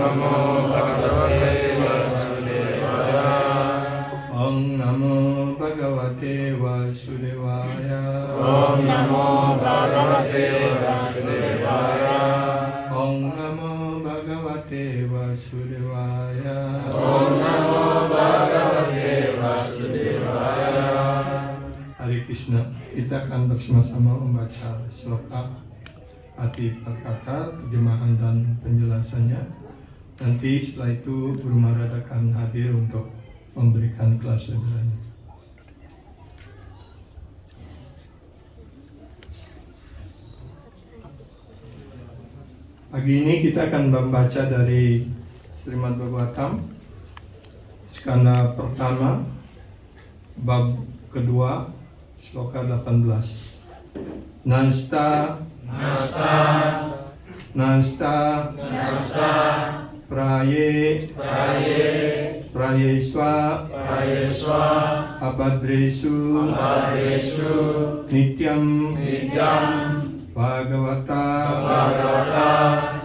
नमो भगवते वासुदेवाय। ओम नमो भगवते वासुदेवाय। ओम नमो भगवते वासुदेवाय। ओम नमो भगवते वासुदेवाय। ओम नमो भगवते वासुदेवाय. Hare Krishna. Kita akan bersama-sama membaca sloka arti per kata, terjemahan dan penjelasannya. Nanti setelah itu Guru Maharaj akan hadir untuk memberikan kelas pelajaran. Pagi ini kita akan membaca dari Srimad Bhagavatam, skanda pertama, bab kedua, sloka 18. Nasta prayeswa abhadresu nityam bhagavata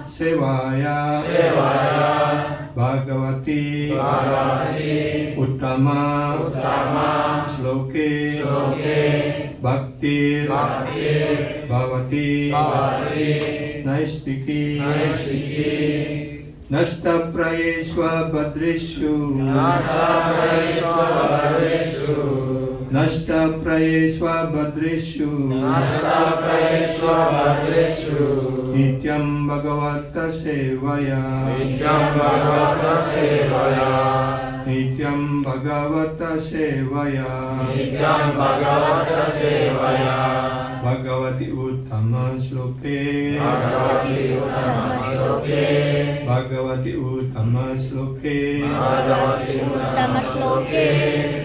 sevaya bhagavati uttama sloke bhaktir bhavati naistiki nasta prayesva bhadreshu nityam bhagavata sevaya Bhagavati uttama sloke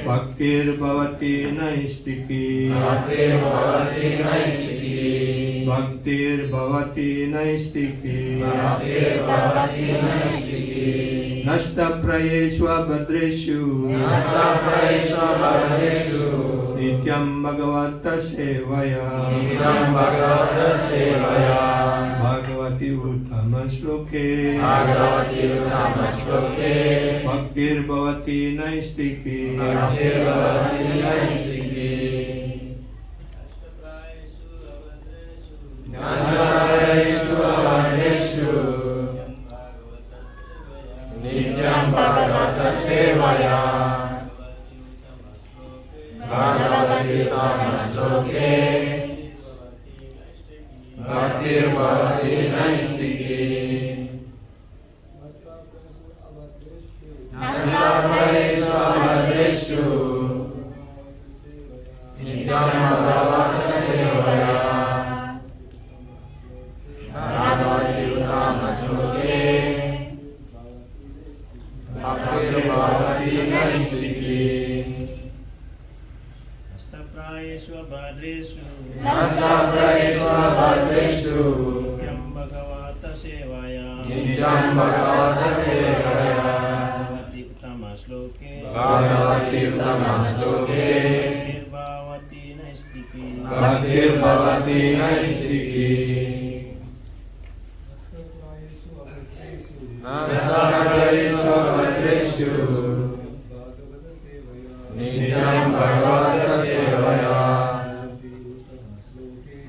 Bhaktir bhavati naistiki Nasta prayesva bhadreshu nityam bhagavata sevaya Bhagavati uttama sloke Bhaktir bhavati naistiki Nityam Bhagavata Sevaya Bhagavati Tamasloke Bhaktir Bhavati Naistiki Nastaprayesu Abhadreshu Nityam Bhagavata Sevaya Bhagavati Tamasloke Bhaktir Bhavati Naistiki Nastaprayesu abhadreshu Nityam bhagavata sevaya Bhagavati uttama sloke Bhaktir Bhavati Naistiki Nastaprayesu Abhadreshu Nityam Bhagavata Sevaya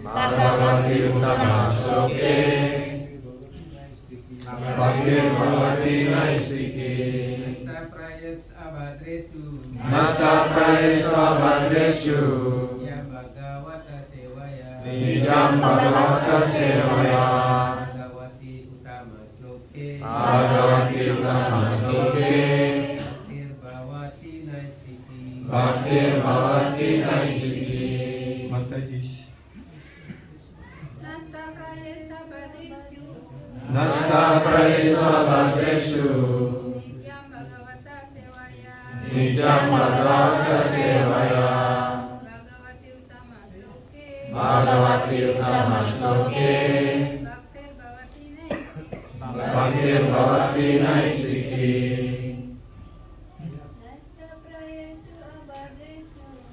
Bhagavati uttama sloke Bhaktir Bhavati Naistiki Nastaprayesu Abhadreshu Nityam Bhagavata Sevaya Bhagavati uttama sloke Bhaktir Bhavati Naistiki Mataji. Nastaprayesu Abhadreshu Nityam Bhagavata Sevaya Bhagavati uttama sloke Bhaktir Bhavati Naistiki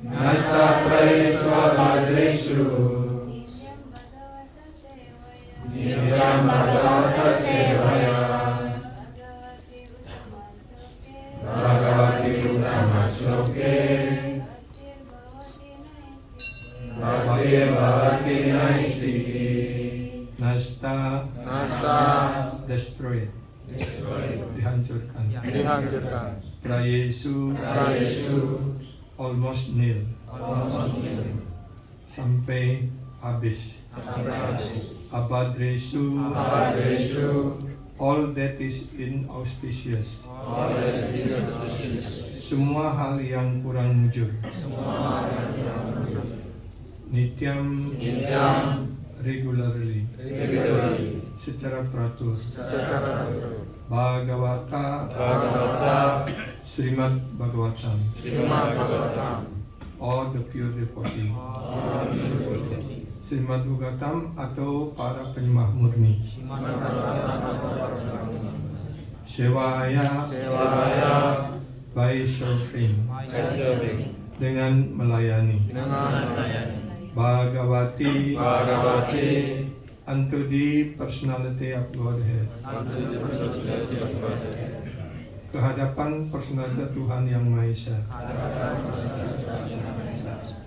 Nastaprayesu Abhadreshu Nityam Bhagavata Sevaya Nasta destroyed, dihancurkan. dihancurkan. Prayesu Prayesu almost nil, sampai habis. sampai habis. Abadresu Abadresu all that is inauspicious, all that is inauspicious. semua hal yang kurang mujur. Semua yang Nityam Nityam regularly, regularly secara teratur. secara teratur. Bhagavata Bhagavata Srimad Bhagavatam, Srimad Bhagavatam or the pure devotee. Srimad Bhagavatam atau para penyembah murni. Sewaya Sewaya by serving, serving dengan melayani. dengan Bhagavati Bhagavati unto the personality of Godhead, unto the personality of Godhead. kehadapan personalitas Tuhan Yang Maha Esa.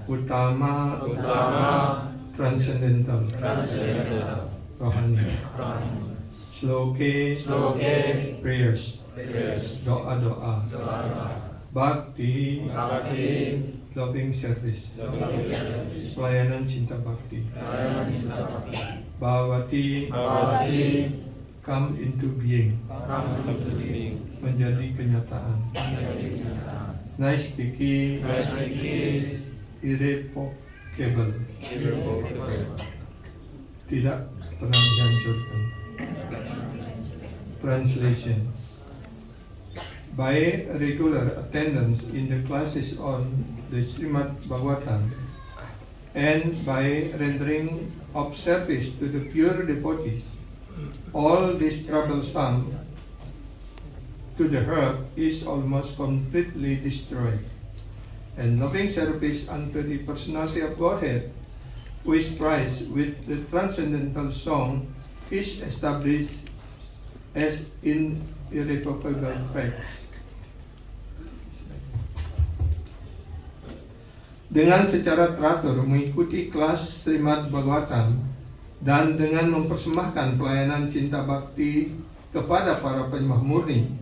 Utama transcendental, Transcendental rohani. Sloke Sloke prayers, prayers doa-doa. Bhakti Bhakti loving service, pelayanan cinta bakti. Layanan cinta bakti Bhavati Bhagavati come into being, come into being menjadi kenyataan. Naistiki Naistiki irrevocable, irrevocable tidak pernah dihancurkan. Translation: by regular attendance in the classes on the Srimad Bhagavatam and by rendering of service to the pure devotees, all this troublesome to the heart is almost completely destroyed, and loving service unto the personality of Godhead, who is prized with the transcendental song, is established as in irrevocable facts. Dengan secara teratur mengikuti kelas Srimad Bhagavatam dan dengan mempersembahkan pelayanan cinta bakti kepada para penyembah murni,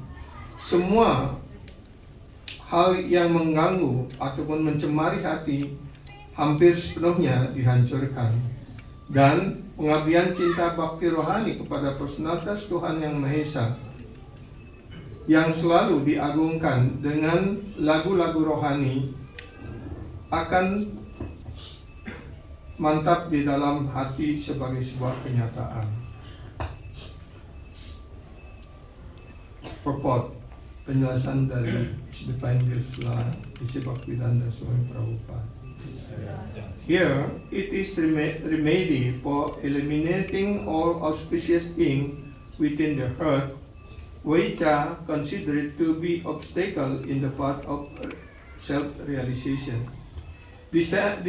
semua hal yang mengganggu ataupun mencemari hati hampir sepenuhnya dihancurkan, dan pengabdian cinta bakti rohani kepada personalitas Tuhan Yang Maha Esa yang selalu diagungkan dengan lagu-lagu rohani akan mantap di dalam hati sebagai sebuah kenyataan. Purport, penjelasan dari Divine Gesla Isi Bhaktivedanta Swami Prabhupada. Here it is remedy for eliminating all auspicious things within the heart which are considered to be obstacle in the path of self-realization. Di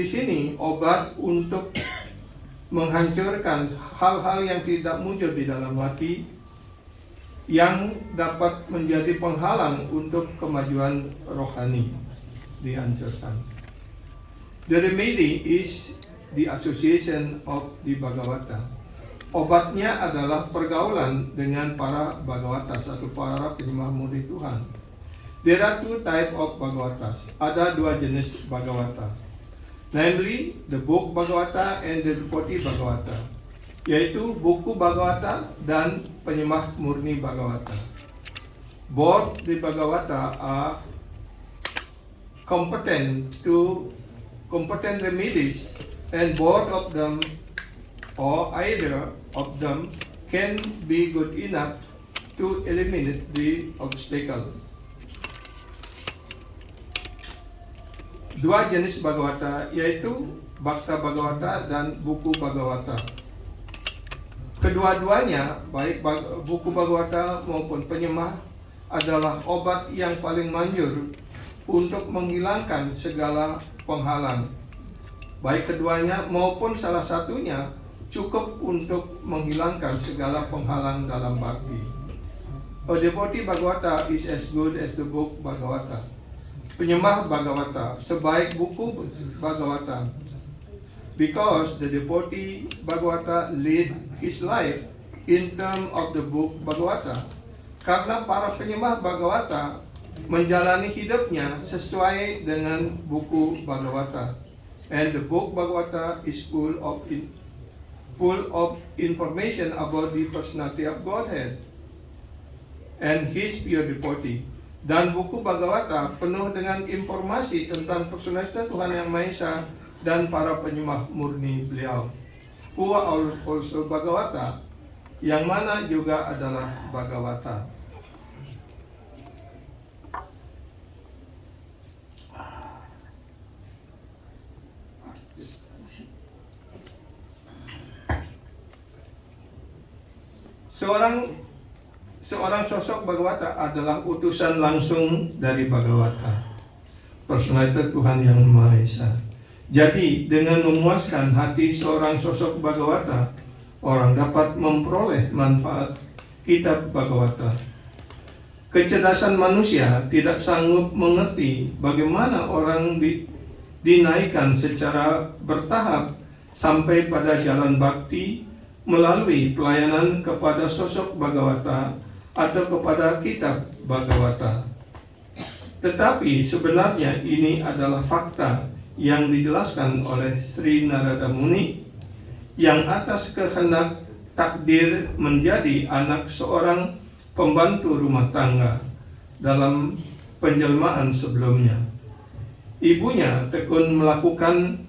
sini obat untuk menghancurkan hal-hal yang tidak muncul di dalam hati yang dapat menjadi penghalang untuk kemajuan rohani dihancurkan. The remedy is the association of the Bhagavata. Obatnya adalah pergaulan dengan para Bhagavatas atau para penyembah murni Tuhan. There are two types of Bhagavatas. Ada dua jenis Bhagavata, namely the book Bhagavata and the devotee Bhagavata, yaitu buku Bhagavata dan penyembah murni Bhagavata. Both the Bhagavata are competent remedies, and both of them or either of them can be good enough to eliminate the obstacles. Dua jenis Bhagavata yaitu Bhakta Bhagavata dan buku Bhagavata. Kedua-duanya, baik buku Bhagavata maupun penyembah, adalah obat yang paling manjur untuk menghilangkan segala penghalang. Baik keduanya maupun salah satunya cukup untuk menghilangkan segala penghalang dalam bakti. A devotee Bhagavata is as good as the book Bhagavata. Penyembah Bhagavata sebaik buku Bhagavata, because the devotee Bhagavata lead his life in terms of the book Bhagavata. Karena para penyembah Bhagavata menjalani hidupnya sesuai dengan buku Bhagavata. And the book Bhagavata is full of information about the personality of Godhead and His pure devotee. Dan buku Bhagavata penuh dengan informasi tentang personalitas Tuhan Yang Maha Esa dan para penyembah murni beliau. Who are also Bhagavata, yang mana juga adalah Bhagavata. Seorang sosok Bhagavata adalah utusan langsung dari Bhagavata, personalitas Tuhan Yang Maha Esa. Jadi dengan memuaskan hati seorang sosok Bhagavata, orang dapat memperoleh manfaat kitab Bhagavata. Kecerdasan manusia tidak sanggup mengerti bagaimana orang dinaikkan secara bertahap sampai pada jalan bakti melalui pelayanan kepada sosok Bhagavata atau kepada kitab Bhagavata. Tetapi sebenarnya ini adalah fakta yang dijelaskan oleh Sri Narada Muni yang atas kehendak takdir menjadi anak seorang pembantu rumah tangga dalam penjelmaan sebelumnya. Ibunya tekun melakukan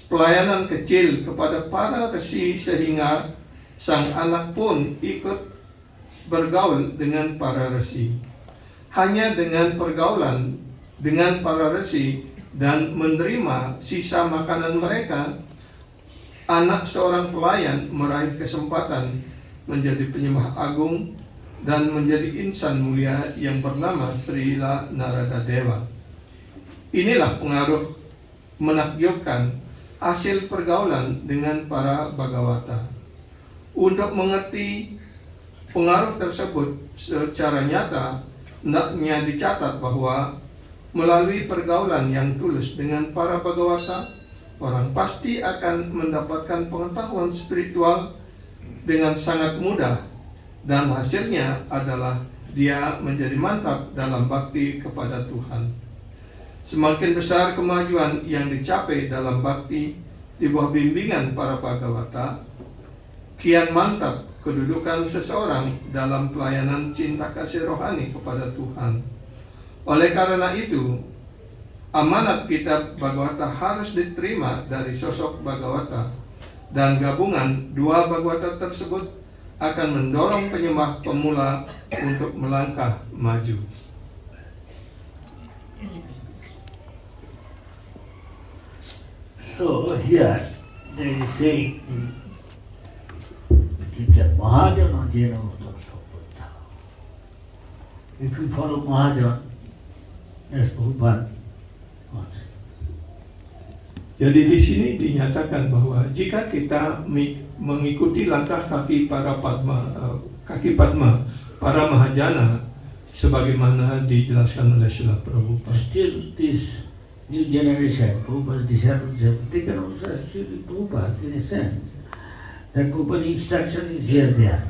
pelayanan kecil kepada para resi sehingga sang anak pun ikut bergaul dengan para resi. Hanya dengan pergaulan dengan para resi dan menerima sisa makanan mereka, anak seorang pelayan meraih kesempatan menjadi penyembah agung dan menjadi insan mulia yang bernama Srila Narada Dewa. Inilah pengaruh menakjubkan hasil pergaulan dengan para Bhagavata. Untuk mengerti pengaruh tersebut secara nyata, hendaknya dicatat bahwa melalui pergaulan yang tulus dengan para Bhagavata, orang pasti akan mendapatkan pengetahuan spiritual dengan sangat mudah, dan hasilnya adalah dia menjadi mantap dalam bakti kepada Tuhan. Semakin besar kemajuan yang dicapai dalam bakti di bawah bimbingan para Bhagavata, kian mantap kedudukan seseorang dalam pelayanan cinta kasih rohani kepada Tuhan. Oleh karena itu, amanat kitab Bhagavata harus diterima dari sosok Bhagavata, dan gabungan dua Bhagavata tersebut akan mendorong penyembah pemula untuk melangkah maju. So here there is saying that Mahajana Jena Vatasaputta. If you follow Mahajana, yes, Prabhupada. Jadi di sini dinyatakan bahwa jika kita mengikuti langkah kaki para Padma, para Mahajana, sebagaimana dijelaskan oleh Srila Prabhupada. Still this new generation, Prabhupada's disciples have taken also actually Prabhupada in a sense. That Prabhupada's instruction is here there.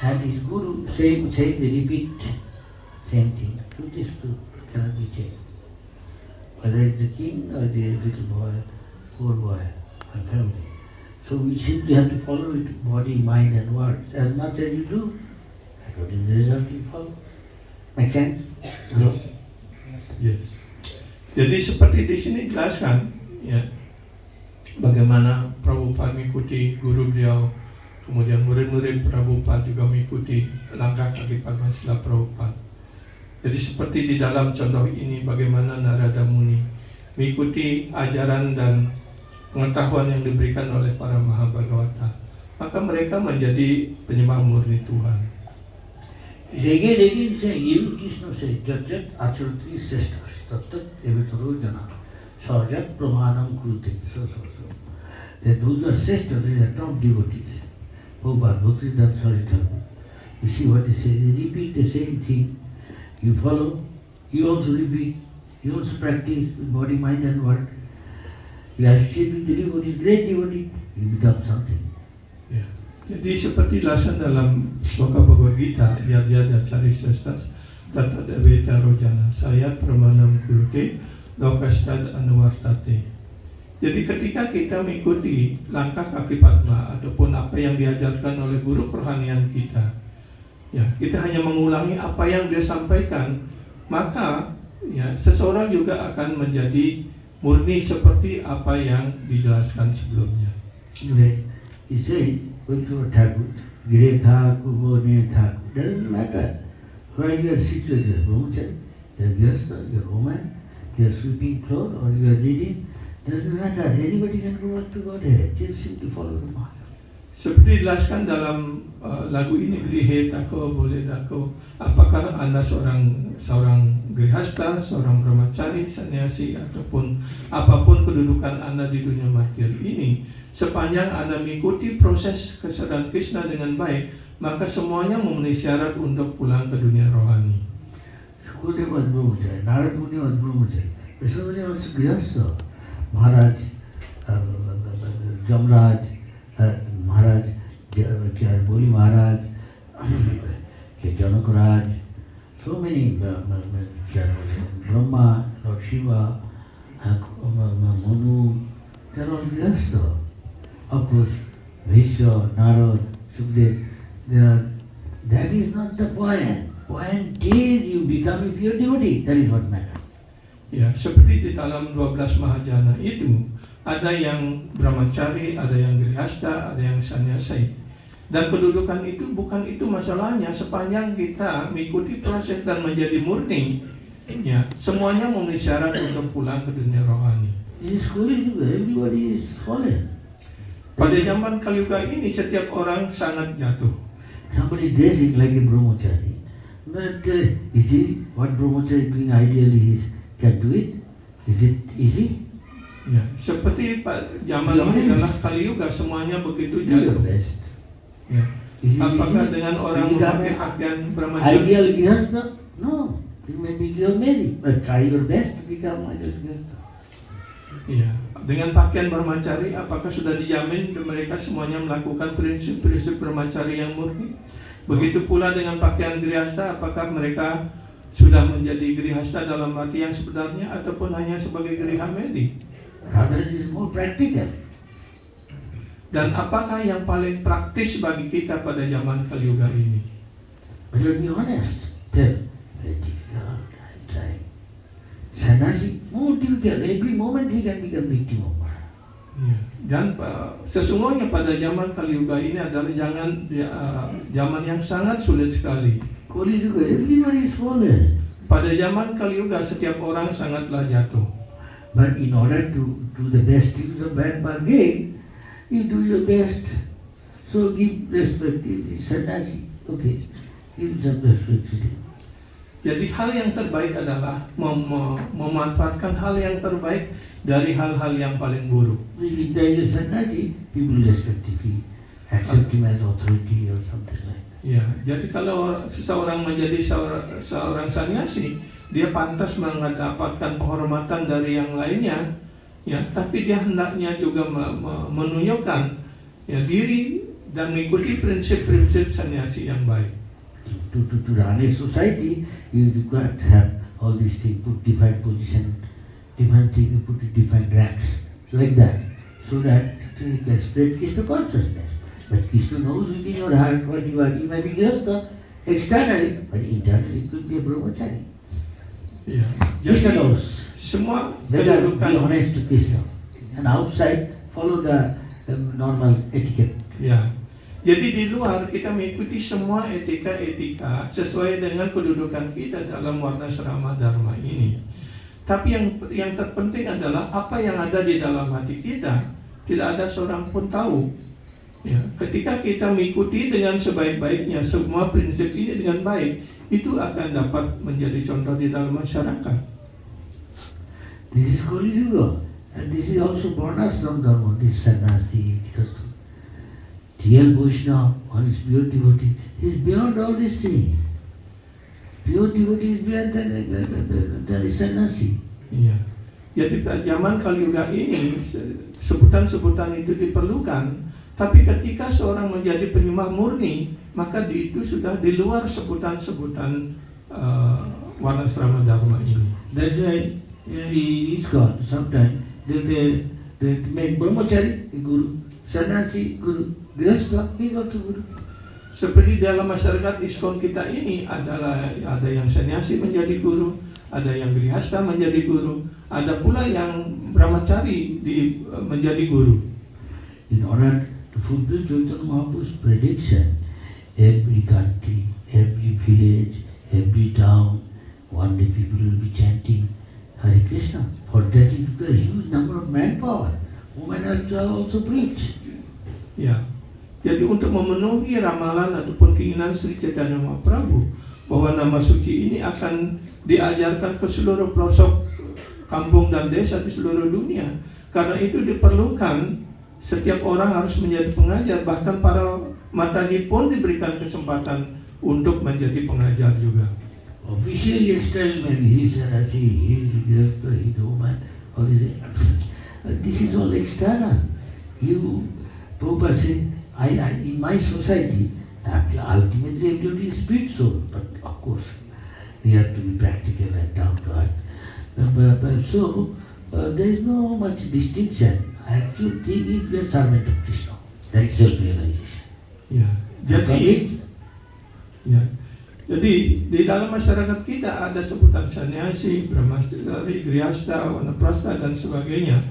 And his Guru saying they repeat same thing. Truth is truth, cannot be changed. Whether it's the king or the little boy, poor boy, or family. So we simply have to follow it, body, mind and words. As much as you do, what is the result you follow. Make sense? Yes. Jadi seperti di sini jelaskan, ya, bagaimana Prabhupada mengikuti guru beliau, kemudian murid-murid Prabhupada juga mengikuti langkah kaki Padma Srila Prabhupada. Jadi seperti di dalam contoh ini, bagaimana Narada Muni mengikuti ajaran dan pengetahuan yang diberikan oleh para Mahabhagavata, maka mereka menjadi penyembah murni Tuhan. Again saying, even Krishna says, Jajat Acharati Sreshta, Tattat Evataro Jana, Sajat Pramanam Kurute, so. That those are Sreshta, they are top devotees. Prabhupada, Bhaktivedanta Swami Thakur. You see what they say, they repeat the same thing. You follow, you also repeat, you also practice with body, mind and word. You associate with the devotees, great devotee, you become something. Ya. Jadi seperti dijelaskan dalam Sloka Bhagavad Gita, Yadya Cari Sestas, Tata Deveta Rojana, Sayat Pramanam Kurute, Lokastad Anuwartate. Jadi ketika kita mengikuti langkah kaki Padma ataupun apa yang diajarkan oleh guru kerohanian kita, ya kita hanya mengulangi apa yang dia sampaikan, maka ya seseorang juga akan menjadi murni seperti apa yang dijelaskan sebelumnya. He said, Bhaktivinoda Thakur, Gire Thakur, Bone Thakur. Doesn't matter where you are situated, brahmachari, you are gyasta, you are woman, you are sweeping floor or you are reading. Doesn't matter. Anybody can go back to Godhead. Just simply follow the path. Seperti dijelaskan dalam lagu ini, Grihe Tako Boleh Tako, apakah Anda seorang grihasta, seorang brahmacari, sannyasi, ataupun apapun kedudukan Anda di dunia materi ini, sepanjang Anda mengikuti proses kesadaran Krishna dengan baik, maka semuanya memenuhi syarat untuk pulang ke dunia rohani. Shukadeva was brahmachari, Narad Muni was brahmachari, Vishwamuni was grihasta, Maharaj, Jamraj, Maharaj, Boli Maharaj, Janaka Raj, so many Brahma, Lord Shiva, Manu, they are all grihasta. Of course, Vishwa, Narad, Sukdev, that is not the point. Point is you become a pure devotee. That is what matters. Ya, seperti di dalam 12 Mahajana itu, ada yang brahmacari, ada yang grihasta, ada yang sannyasi. Dan kedudukan itu bukan itu masalahnya, sepanjang kita mengikuti proses dan menjadi murni, ya, semuanya memenuhi syarat untuk pulang ke dunia rohani. In school juga, everybody is fallen. Pada zaman Kaliuga ini setiap orang sangat jatuh. Somebody dressing like a brahmachari, but is he what brahmachari doing ideally can do it? Is it easy? Ya, seperti zaman ini adalah Kaliuga, semuanya begitu Do your jatuh. best. Ya. Is it Apakah easy? dengan orang You become memakai an pakaian brahmacari? ideal grihasta? No. You may be your Mary, but try your best to become ideal grihasta. Iya, dengan pakaian brahmacari, apakah sudah dijamin mereka semuanya melakukan prinsip-prinsip brahmacari yang murni? Begitu pula dengan pakaian grihasta, apakah mereka sudah menjadi grihasta dalam arti yang sebenarnya ataupun hanya sebagai grihamedi? Rather, it is more practical. Dan apakah yang paling praktis bagi kita pada zaman Kaliuga ini? But you'll be honest. Tell, very difficult, I try. Sannyasi, more difficult. Every moment he can become victim of Mara. Iya. Dan sesungguhnya pada zaman Kaliuga ini adalah zaman yang sangat sulit sekali. Kali juga, everybody is fallen. Pada zaman Kaliuga setiap orang sangatlah jatuh. But in order to do the best use of bad bargain, you do your best. So give respect to the sannyasi. Okay, give some respect to him. Jadi hal yang terbaik adalah memanfaatkan hal yang terbaik dari hal-hal yang paling buruk. If there is a sannyasi, people respect if he accept him as authority or something like that. Ya, jadi kalau seseorang menjadi seorang sannyasi, dia pantas mendapatkan penghormatan dari yang lainnya, ya. Tapi dia hendaknya juga menunjukkan ya diri dan mengikuti prinsip-prinsip sannyasi yang baik. To run a society, you require to have all these things, put defined position, defined thing, put it defined ranks, like that, so that you can spread Krishna consciousness. But Krishna knows within your heart what you are. You may be grihasta externally, but internally it could be a brahmachari. Ya, Krishna jadi knows. semua Better be kedudukan, honest to Krishna. And outside, follow the normal etiquette. ya. Jadi di luar kita mengikuti semua etika-etika sesuai dengan kedudukan kita dalam warna serama dharma ini. Tapi yang terpenting adalah apa yang ada di dalam hati kita. Tidak ada seorang pun tahu. Ya, ketika kita mengikuti dengan sebaik-baiknya semua prinsip ini dengan baik, itu akan dapat menjadi contoh di dalam masyarakat. This is Kali Yuga. And this is also Varnashram Dharma, this sannyasi, real Vaishnava, one is pure devotee, he is beyond all these things. Pure devotee is beyond than a sannyasi. Iya. Jadi pada zaman Kaliuga ini sebutan-sebutan itu diperlukan Tapi ketika seorang menjadi penyembah murni, maka itu sudah di luar sebutan-sebutan Varnasrama Dharma ini. That's why in ISKCON sometimes they make brahmachari guru, sannyasi guru, grihastha is also guru. Seperti dalam masyarakat ISKCON kita ini ada yang sannyasi menjadi guru, ada yang grihastha menjadi guru, ada pula yang brahmachari menjadi guru. In order to fulfill Chaitanya Mahaprabhu's prediction, every country, every village, every town, one day people will be chanting Hare Krishna. For that it requires a huge number of manpower. Women also preach. Ya, jadi untuk memenuhi ramalan ataupun keinginan Sri Chaitanya Mahaprabhu bahwa nama suci ini akan diajarkan ke seluruh pelosok kampung dan desa di seluruh dunia. Karena itu diperlukan setiap orang harus menjadi pengajar, bahkan para mataji pun diberikan kesempatan untuk menjadi pengajar juga. Officially external maybe he is Sannyasi, he is Grihastha, he is woman, all this. This is all external. Prabhupada said, in my society, ultimately everybody is spiritual, but of course, we have to be practical and down to earth. So, there is no much distinction. Actual thing is we are servant of Krishna. That is self-realization. Ya, jadi di dalam masyarakat kita ada sebutan sannyasi, brahmachari, grihastha, vanaprastha dan sebagainya.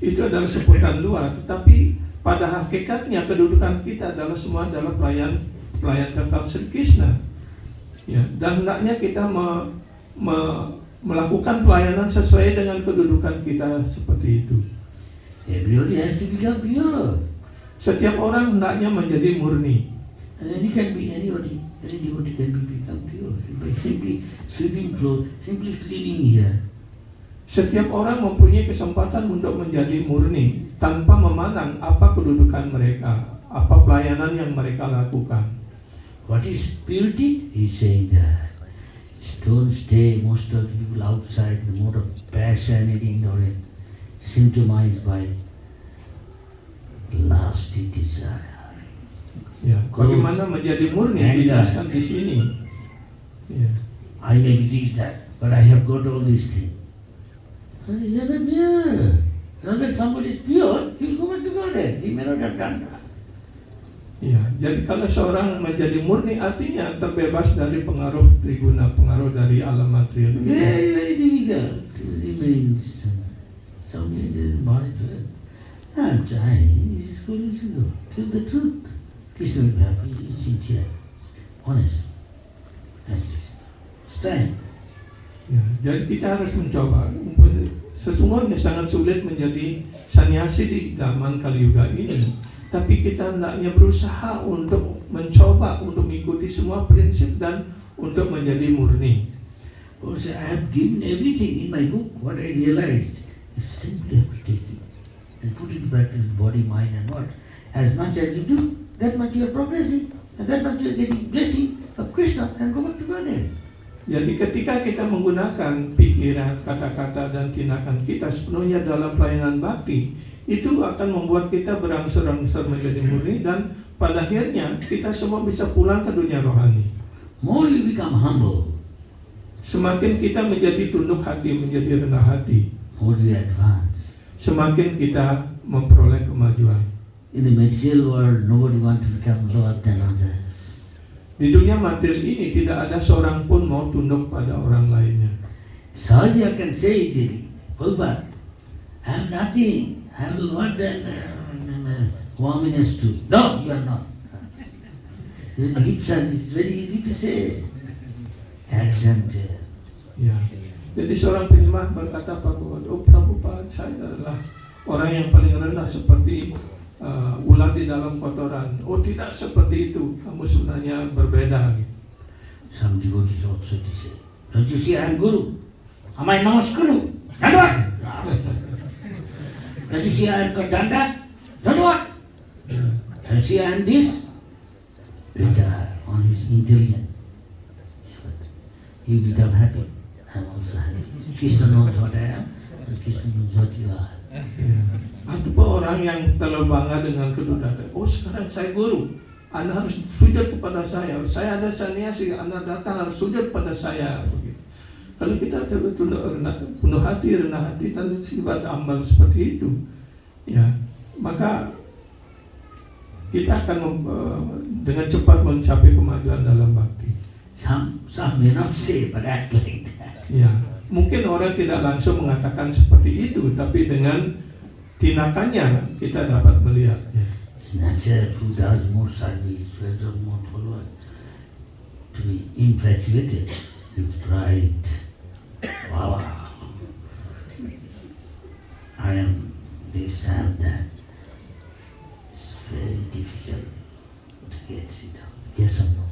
Itu adalah sebutan luar, tetapi pada hakikatnya kedudukan kita semua adalah pelayan kekal Sri Krishna. Ya, dan hendaknya kita melakukan pelayanan sesuai dengan kedudukan kita seperti itu. Everybody has to become pure. Setiap orang hendaknya menjadi murni. And then he can be anybody. Any devotee can become pure by simply sweeping floor, simply cleaning here. Setiap orang mempunyai kesempatan untuk menjadi murni tanpa memandang apa kedudukan mereka, apa pelayanan yang mereka lakukan. What is purity? He's saying that. Don't stay most of the people outside the mode of passion and ignorance, symptomized by lusty desire. Ya, bagaimana menjadi murni dijelaskan di sini. Ya. I may be this that, but I have got all these things. He is not pure. Now that somebody is pure, he will go back to Godhead. He may not have done that. Ya, jadi kalau seorang menjadi murni artinya terbebas dari pengaruh triguna, pengaruh dari alam material. Very, very difficult to remain somebody is monitored. I'm trying. This is going to go. Tell the truth. Krishna will be happy, sincere, honest, and stand. Ya, jadi kita harus mencoba. Sesungguhnya sangat sulit menjadi sannyasi di zaman Kali Yuga ini. Tapi kita hendaknya berusaha untuk mencoba untuk mengikuti semua prinsip dan untuk menjadi murni. Oh, say, I have given everything in my book. What I realized is simply have to take it and put it back in body, mind, and what. As much as you do, that much you are progressing, and that much you are getting blessing of Krishna, and go back to Godhead. Jadi ketika kita menggunakan pikiran, kata-kata, dan tindakan kita sepenuhnya dalam pelayanan bakti, itu akan membuat kita berangsur-angsur menjadi murni dan pada akhirnya kita semua bisa pulang ke dunia rohani. More you become humble, semakin kita menjadi tunduk hati, menjadi rendah hati, more you advance. Semakin kita memperoleh kemajuan. In the material world, nobody wants to become lower than others. Di dunia material ini tidak ada seorang pun mau tunduk pada orang lainnya. Sahaja can say it, Prabhupada, I am nothing. I am what that womaness too. No, you are not. The lips are very easy to say. Action. Ya. Jadi seorang penyembah berkata Prabhupada, oh Prabhupada, saya adalah orang yang paling rendah seperti ular di dalam kotoran. Oh tidak seperti itu. Kamu sebenarnya berbeda. Some devotees also say, don't you see I am Guru? Am I Namaskuru? Don't what? Don't you see I am Danda? Don't what? Don't you see I am this? Better, one is intelligent. You become happy. I am also happy. Krishna knows what I am. Krishna knows what you are. Ya. Ataupun orang yang terlalu bangga dengan kedudukan. Oh, sekarang saya guru, Anda harus sujud kepada saya. Saya ada sannyasi, Anda datang harus sujud kepada saya. Begitu. Kalau kita betul-betul penuh hati, rendah hati, dan sifat ambal seperti itu, ya, maka kita akan dengan cepat mencapai kemajuan dalam bakti. Some may not say, but act like that. Ya, mungkin orang tidak langsung mengatakan seperti itu, tapi dengan tindakannya kita dapat melihatnya. Nature who does more service, who has more followers, to be infatuated with pride. Wow, I am this, I am that. It's very difficult to get it out. Yes or no?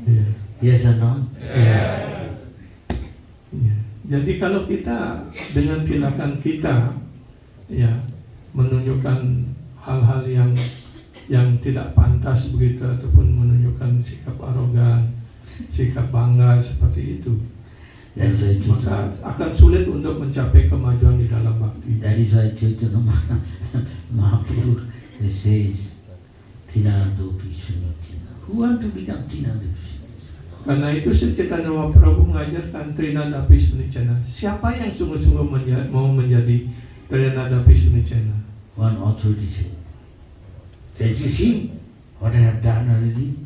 Ya. Yes or no? Ya. Jadi kalau kita dengan tindakan kita, ya, menunjukkan hal-hal yang tidak pantas begitu, ataupun menunjukkan sikap arogan, sikap bangga seperti itu, That's why maka Chaitanya, akan sulit untuk mencapai kemajuan di dalam bakti. that is why Chaitanya Mahaprabhu says, Tinadopi Sunicina. Who want to become Tinadopi? Karena itu Chaitanya Mahaprabhu mengajarkan Trinadapi Sunicena. Siapa yang sungguh-sungguh mau menjadi Trinadapi Sunicena? One authority said, "Can't you see what I have done already?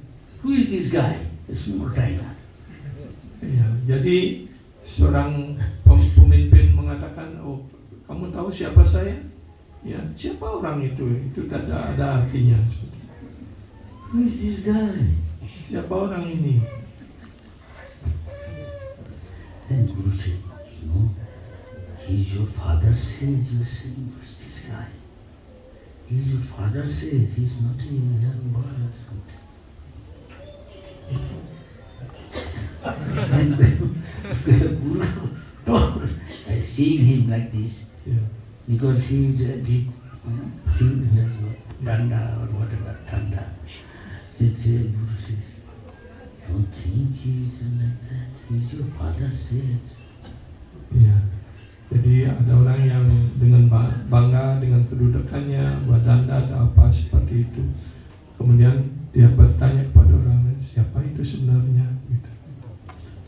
Who is this guy? A small China." Ya, jadi seorang pemimpin mengatakan, oh, kamu tahu siapa saya? Ya, siapa orang itu? Itu tidak ada artinya. Who is this guy? Siapa orang ini? Then Guru said, "No, he's your father says you're saying, who's this guy? He's your father says he's not a young boy or something." And Guru told, seeing him like this, Ya, because he is a big thing, he has got danda or whatever, danda. Guru says, "Don't think he is like that. He's your father says." ya. Jadi ada orang yang dengan bangga dengan kedudukannya, badanda atau apa seperti itu. Kemudian dia bertanya kepada orang lain, siapa itu sebenarnya? Gitu.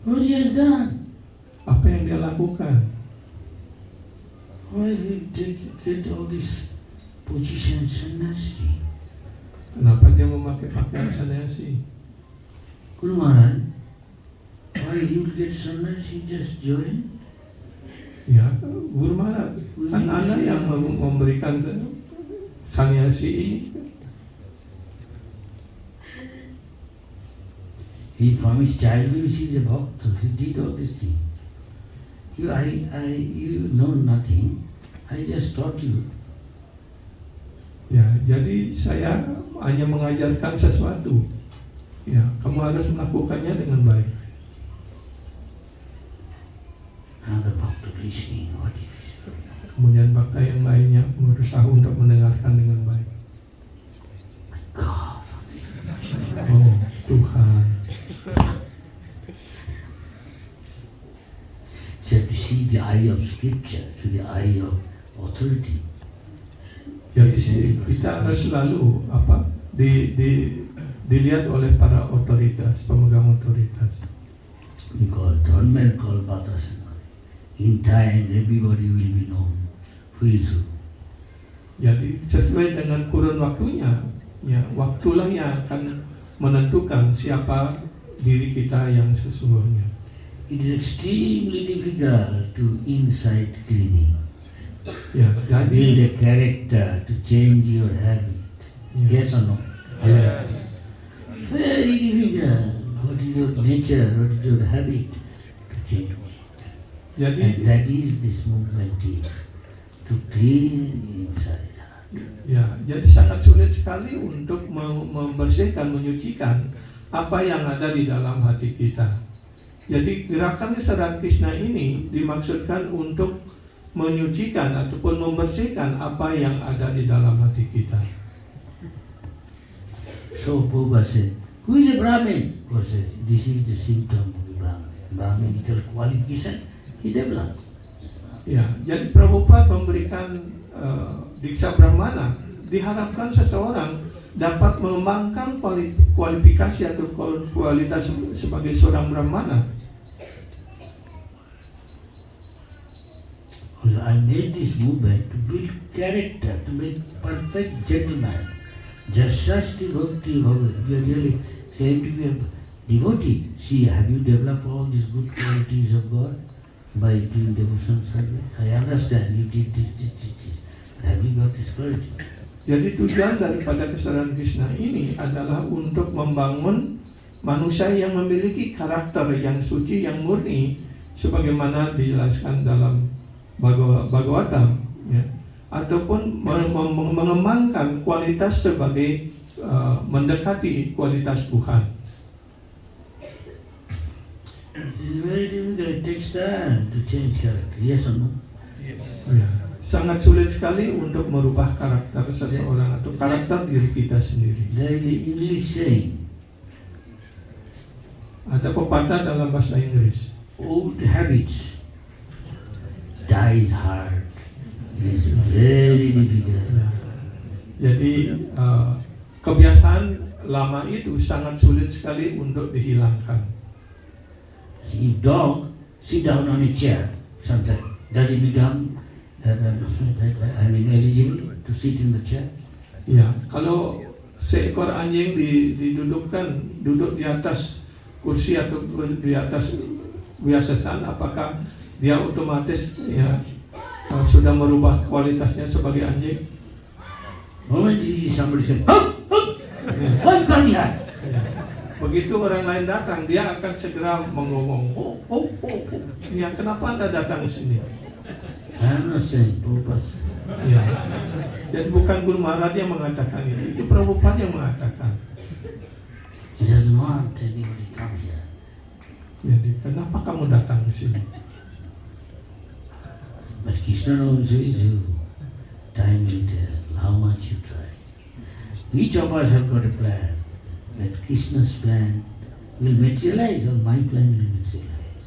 What he has done? Apa yang dia lakukan? Why he get all this position sannyasi? Kenapa dia memakai pakaian sannyasi? Guru Maharaj, why he will get sannyasi just join? Ya, Guru Maharaj, kan Anda yang memberikan sannyasi ini. He from his childhood he is a bhakta. He did all these things. You know nothing. I just taught you. Ya, jadi saya hanya mengajarkan sesuatu. Ya, kamu harus melakukannya dengan baik. Another bhakta listening. What is Kemudian bhakta yang lainnya berusaha untuk mendengarkan dengan baik. God? Oh, Tuhan. You have to see the eye of scripture to the eye of authority. Jadi kita harus selalu dilihat oleh para otoritas, pemegang otoritas. We call Dharma, call Batasana. In time, everybody will be known who is who. Jadi sesuai dengan kurun waktunya, ya waktulah yang akan menentukan siapa diri kita yang sesungguhnya. It is extremely difficult to insight cleaning. Ya, Build jadi a character to change your habit. ya, Yes or no? yes. Very difficult. What is your nature? What is your habit to change? Jadi And that is this movement is to clean inside. ya, jadi sangat sulit sekali untuk membersihkan, menyucikan apa yang ada di dalam hati kita. Jadi gerakan Sadhana Krishna ini dimaksudkan untuk menyucikan ataupun membersihkan apa yang ada di dalam hati kita. So Prabhupada said, who is a Brahmin? Prabhupada said, this is the symptom of a Brahmin. Brahmin is a qualification, he develops. Ya, jadi Prabhupada memberikan diksa Brahmana, diharapkan seseorang dapat mengembangkan kualifikasi atau kualitas sebagai seorang Brahmana. I made this movement to build character, to make perfect gentleman. Just such devotee, you are really claim to be a devotee. See, have you developed all these good qualities of God by doing devotion service? I understand you did this. Have you got this quality? Jadi tujuan daripada kesadaran Krishna ini adalah untuk membangun manusia yang memiliki karakter yang suci, yang murni, sebagaimana dijelaskan dalam Bhagavatam, ya. Ataupun mengembangkan kualitas sebagai mendekati kualitas Tuhan. It is very difficult. It takes time to change character. Yes or no? Ya. Sangat sulit sekali untuk merubah karakter seseorang atau karakter diri kita sendiri. There is an English saying, Ada pepatah dalam bahasa Inggris, old habits dies hard. It is very difficult. Jadi kebiasaan lama itu sangat sulit sekali untuk dihilangkan. If dog sit down on a chair, sometimes does it become eligible to sit in the chair? Ya, kalau seekor anjing duduk di atas kursi atau di atas biasasan, apakah dia otomatis ya sudah merubah kualitasnya sebagai anjing? Moment you see somebody say, "Hup, hup, come come here." Ya. Begitu orang lain datang, dia akan segera mengomong, oh. Ya, kenapa Anda datang ke sini? I'm not saying purpose. Ya. Dan bukan Guru Maharaj yang mengatakan itu Prabhupada yang mengatakan. He doesn't want anybody to come here. Jadi, kenapa kamu datang ke sini? But Krishna knows you. Time will tell how much you try. Each of us have got a plan. That Krishna's plan will materialize or my plan will materialize.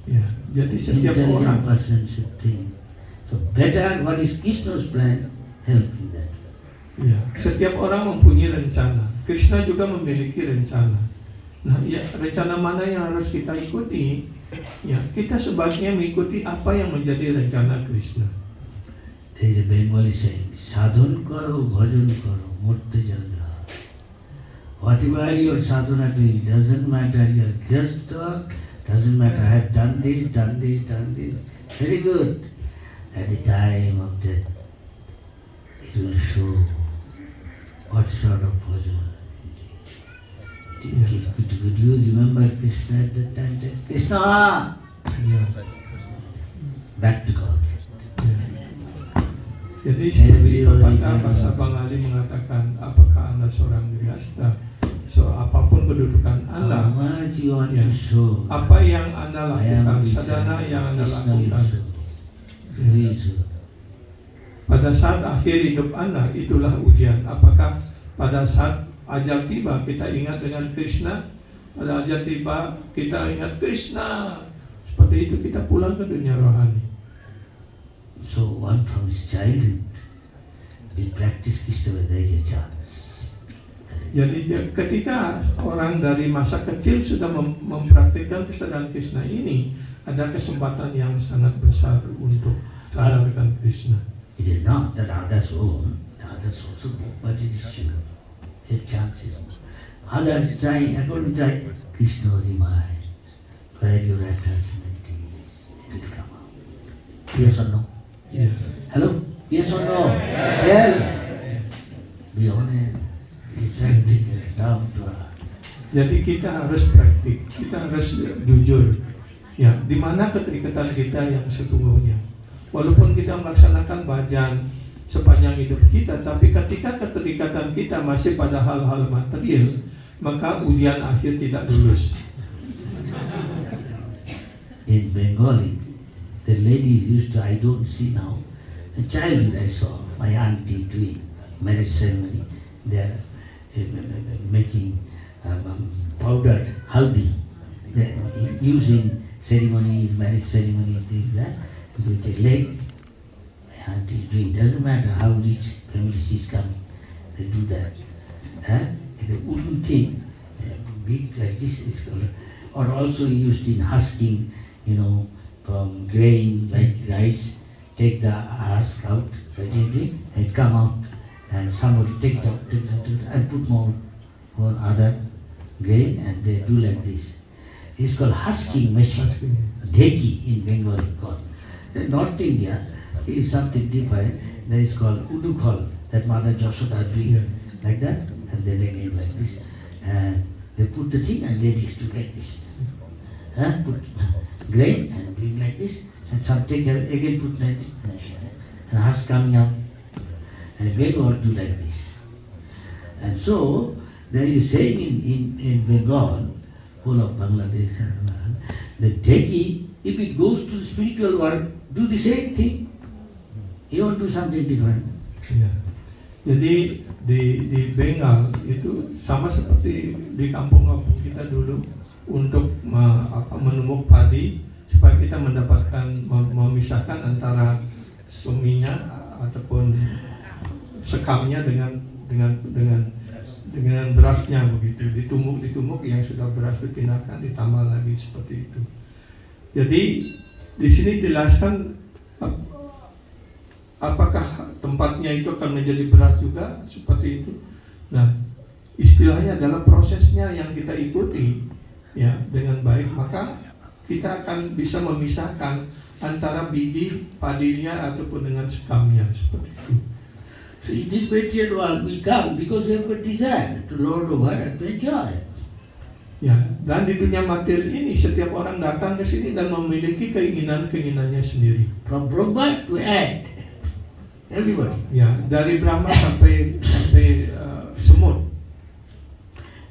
Ya, jadi setiap Intelligent orang person should think. So better what is Krishna's plan, help in that. ya, setiap orang mempunyai rencana. Krishna juga memiliki rencana. Nah, ya, rencana mana yang harus kita ikuti? Ya, kita sebaiknya mengikuti apa yang menjadi rencana Krishna. There is a Bengali saying, sadhan karo, bhajan karo, murte jalna. Whatever your sadhana doing, doesn't matter your grihastha, doesn't matter I have done this. Very good. At the time of death, it will show what sort of bhajan. Could you remember Krishna at that time? Krishna! Ya, Back to God. ya. Jadi seperti pepatah bahasa Bengali mengatakan, apakah Anda seorang grihastha? So apapun kedudukan How Anda, much you want ya, to show. apa yang Anda I am lakukan, this, sadhana yang Anda Krishna will lakukan, show. Very true. pada saat akhir hidup Anda, itulah ujian. Apakah pada saat ajal tiba kita ingat dengan Krishna? Pada ajal tiba kita ingat Krishna. Seperti itu kita pulang ke dunia rohani. So one from his childhood will practice Krishna when there is a chance. Jadi ketika orang dari masa kecil sudah mempraktikkan kesadaran Krishna ini, ada kesempatan yang sangat besar untuk sadarkan Krishna. It is not that others own, others also go, but it is sure. His chances. Others try, according to try, Krishna reminds where your attachment is, it will come out. Yes or no? Yes. Hello? Yes or no? Yes. Be honest. Be practical, down to earth. Jadi kita harus praktik, kita harus jujur. Ya, di mana keterikatan kita yang sesungguhnya. Walaupun kita melaksanakan bhajan sepanjang hidup kita, tapi ketika keterikatan kita masih pada hal-hal material, maka ujian akhir tidak lulus. In Bengali, the ladies used to, I don't see now, a childhood I saw, my auntie doing marriage ceremony. They are making powdered haldi. They are using ceremonies, marriage ceremonies, things that. with a leg. My aunt is doing. Doesn't matter how rich family she's coming, they do that. The wooden thing, big like this is called, or also used in husking, from grain like rice. Take the husk out, and come out, and somebody take it out, and put more other grain, and they do like this. It's called husking machine. Dheki in Bengal is called. In North India is something different. That is called udukol. That Mother Josoda doing like that, and then again like this, and they put the thing and ladies do like this. Put grain and doing like this, and some take again put like this, and husk coming out, and Bengal do like this. And so there is saying in Bengal, full of Bangladesh, the Dheki, if it goes to the spiritual world, do the same thing. He won't do something different. Ya. Jadi di Bengal itu sama seperti di kampung-kampung kita dulu untuk menumbuk padi supaya kita mendapatkan memisahkan antara suminya ataupun sekamnya dengan berasnya begitu, ditumbuk yang sudah beras dipindahkan ditambah lagi seperti itu. Jadi di sini dijelaskan apakah tempatnya itu akan menjadi beras juga seperti itu. Nah, istilahnya adalah prosesnya yang kita ikuti ya dengan baik, maka kita akan bisa memisahkan antara biji padinya ataupun dengan sekamnya seperti itu. So in this material world we come because we have a desire to lord over and to enjoy. Ya, dan di dunia materi ini setiap orang datang ke sini dan memiliki keinginannya sendiri. From Brahma to ant, everybody. Ya, dari Brahma sampai semut.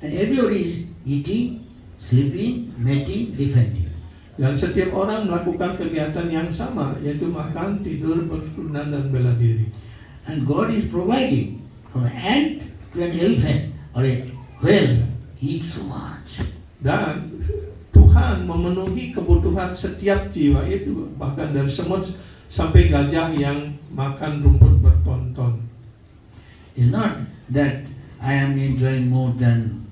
And everybody is eating, sleeping, mating, defending. Dan setiap orang melakukan kegiatan yang sama, yaitu makan, tidur, berketurunan dan bela diri. And God is providing from an ant to an elephant or a whale. He eats so much. Dan Tuhan memenuhi kebutuhan setiap jiwa itu, bahkan dari semut sampai gajah yang makan rumput bertonton. It's not that I am enjoying more than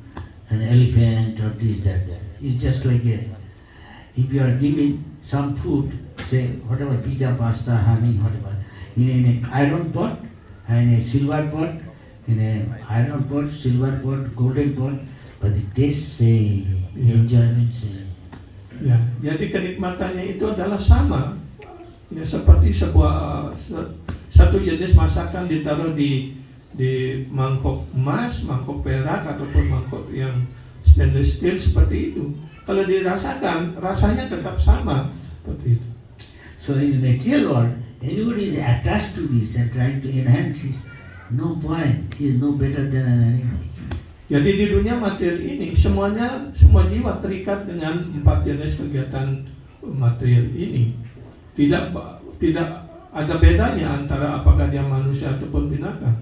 an elephant or this, that. It's just like if you are giving some food, say whatever, pizza, pasta, honey, whatever, in an iron pot and a silver pot, in an iron pot, silver pot, golden pot, but the taste say, enjoyment say. Ya, jadi kenikmatannya itu adalah sama, ya seperti satu jenis masakan ditaruh di mangkok emas, mangkok perak ataupun mangkok yang stainless steel seperti itu. Kalau dirasakan, rasanya tetap sama seperti itu. So in the material world, anybody is attached to this and trying to enhance it, no point. He is no better than an animal. Jadi di dunia materi ini semua jiwa terikat dengan 4 jenis kegiatan material ini. Tidak ada bedanya antara apakah dia manusia ataupun binatang.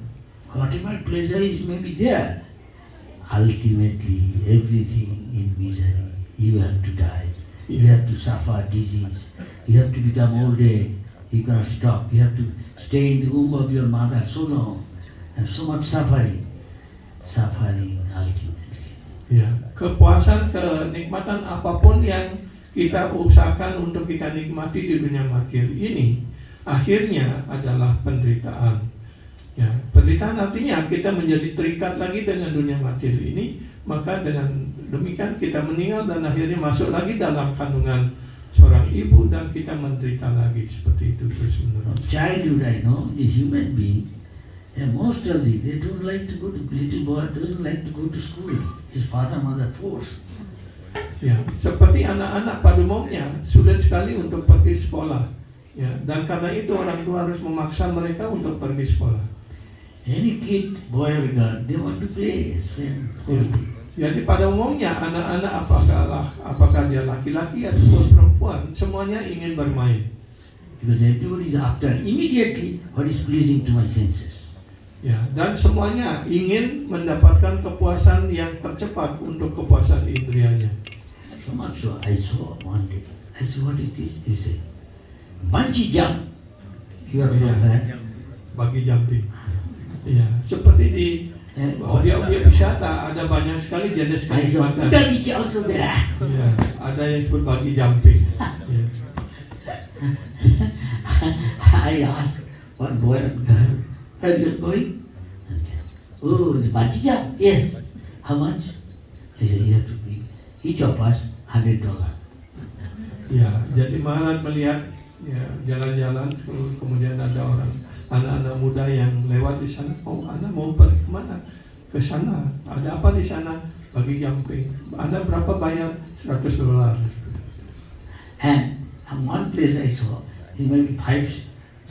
Whatever pleasure is may be there, ultimately everything in misery. You have to die. You have to suffer disease. You have to become old age. You cannot stop. You have to stay in the womb of your mother so long, and so much suffering. Suffering ultimately. Ya, kepuasan, kenikmatan apapun yang kita usahakan untuk kita nikmati di dunia materi ini, akhirnya adalah penderitaan. Ya, penderitaan artinya kita menjadi terikat lagi dengan dunia materi ini, maka dengan demikian kita meninggal dan akhirnya masuk lagi dalam kandungan seorang ibu dan kita menderita lagi seperti itu terus menerus. Childhood, I know, the human being, and most of they don't like to go to, little boy doesn't like to go to school. His father, mother force. Ya, seperti anak-anak pada umumnya sulit sekali untuk pergi sekolah. Ya, dan karena itu orang tua harus memaksa mereka untuk pergi sekolah. Any kid, boy or girl, they want to play, swim, holiday. Jadi pada umumnya anak-anak apakah dia laki-laki ataupun perempuan, semuanya ingin bermain. Because everybody is after immediately what is pleasing to my senses. Ya, dan semuanya ingin mendapatkan kepuasan yang tercepat untuk kepuasan indrianya. So much so, I saw one day, I said, what is this? He said, bungee jump. You are from that. Bagi jumping. Iya, seperti di objek wisata ada banyak sekali jenis I saw kenikmatan. Buddha beach also there. Iya, ada yang disebut bagi jumping. Iya. I asked one boy and girl, are you going? Oh, the bungee jump? Yes. How much? He said, you have to pay each of us $100. Ya, jadi Maharaj melihat ya jalan-jalan kemudian ada orang anak-anak muda yang lewat di sana. Oh, Anda mau pergi kemana? Ke sana. Ada apa di sana? Bagi jumping. Anda berapa bayar? $100. And one place I saw, it may be 5,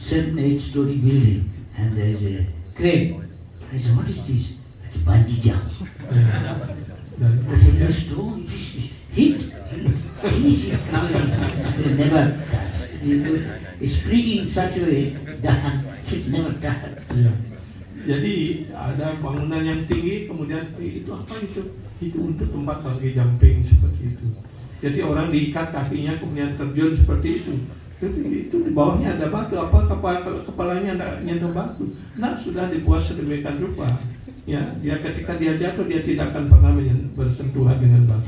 7, 8-story building, and there is a crane. I said, what is this? It's a bungee jump. Dan I said, kemudian the stone is hit. Finish is coming. They never touch. It's spring in such a way that it never touch. ya. Jadi ada bangunan yang tinggi, kemudian itu apa itu? Itu untuk tempat bagi jumping seperti itu. Jadi orang diikat kakinya kemudian terjun seperti itu. Itu di bawahnya ada batu, apa kepalanya ada nyentuh batu. Nah, sudah dibuat sedemikian rupa. Ya, dia ketika dia jatuh dia tidak akan pernah bersentuhan dengan batu.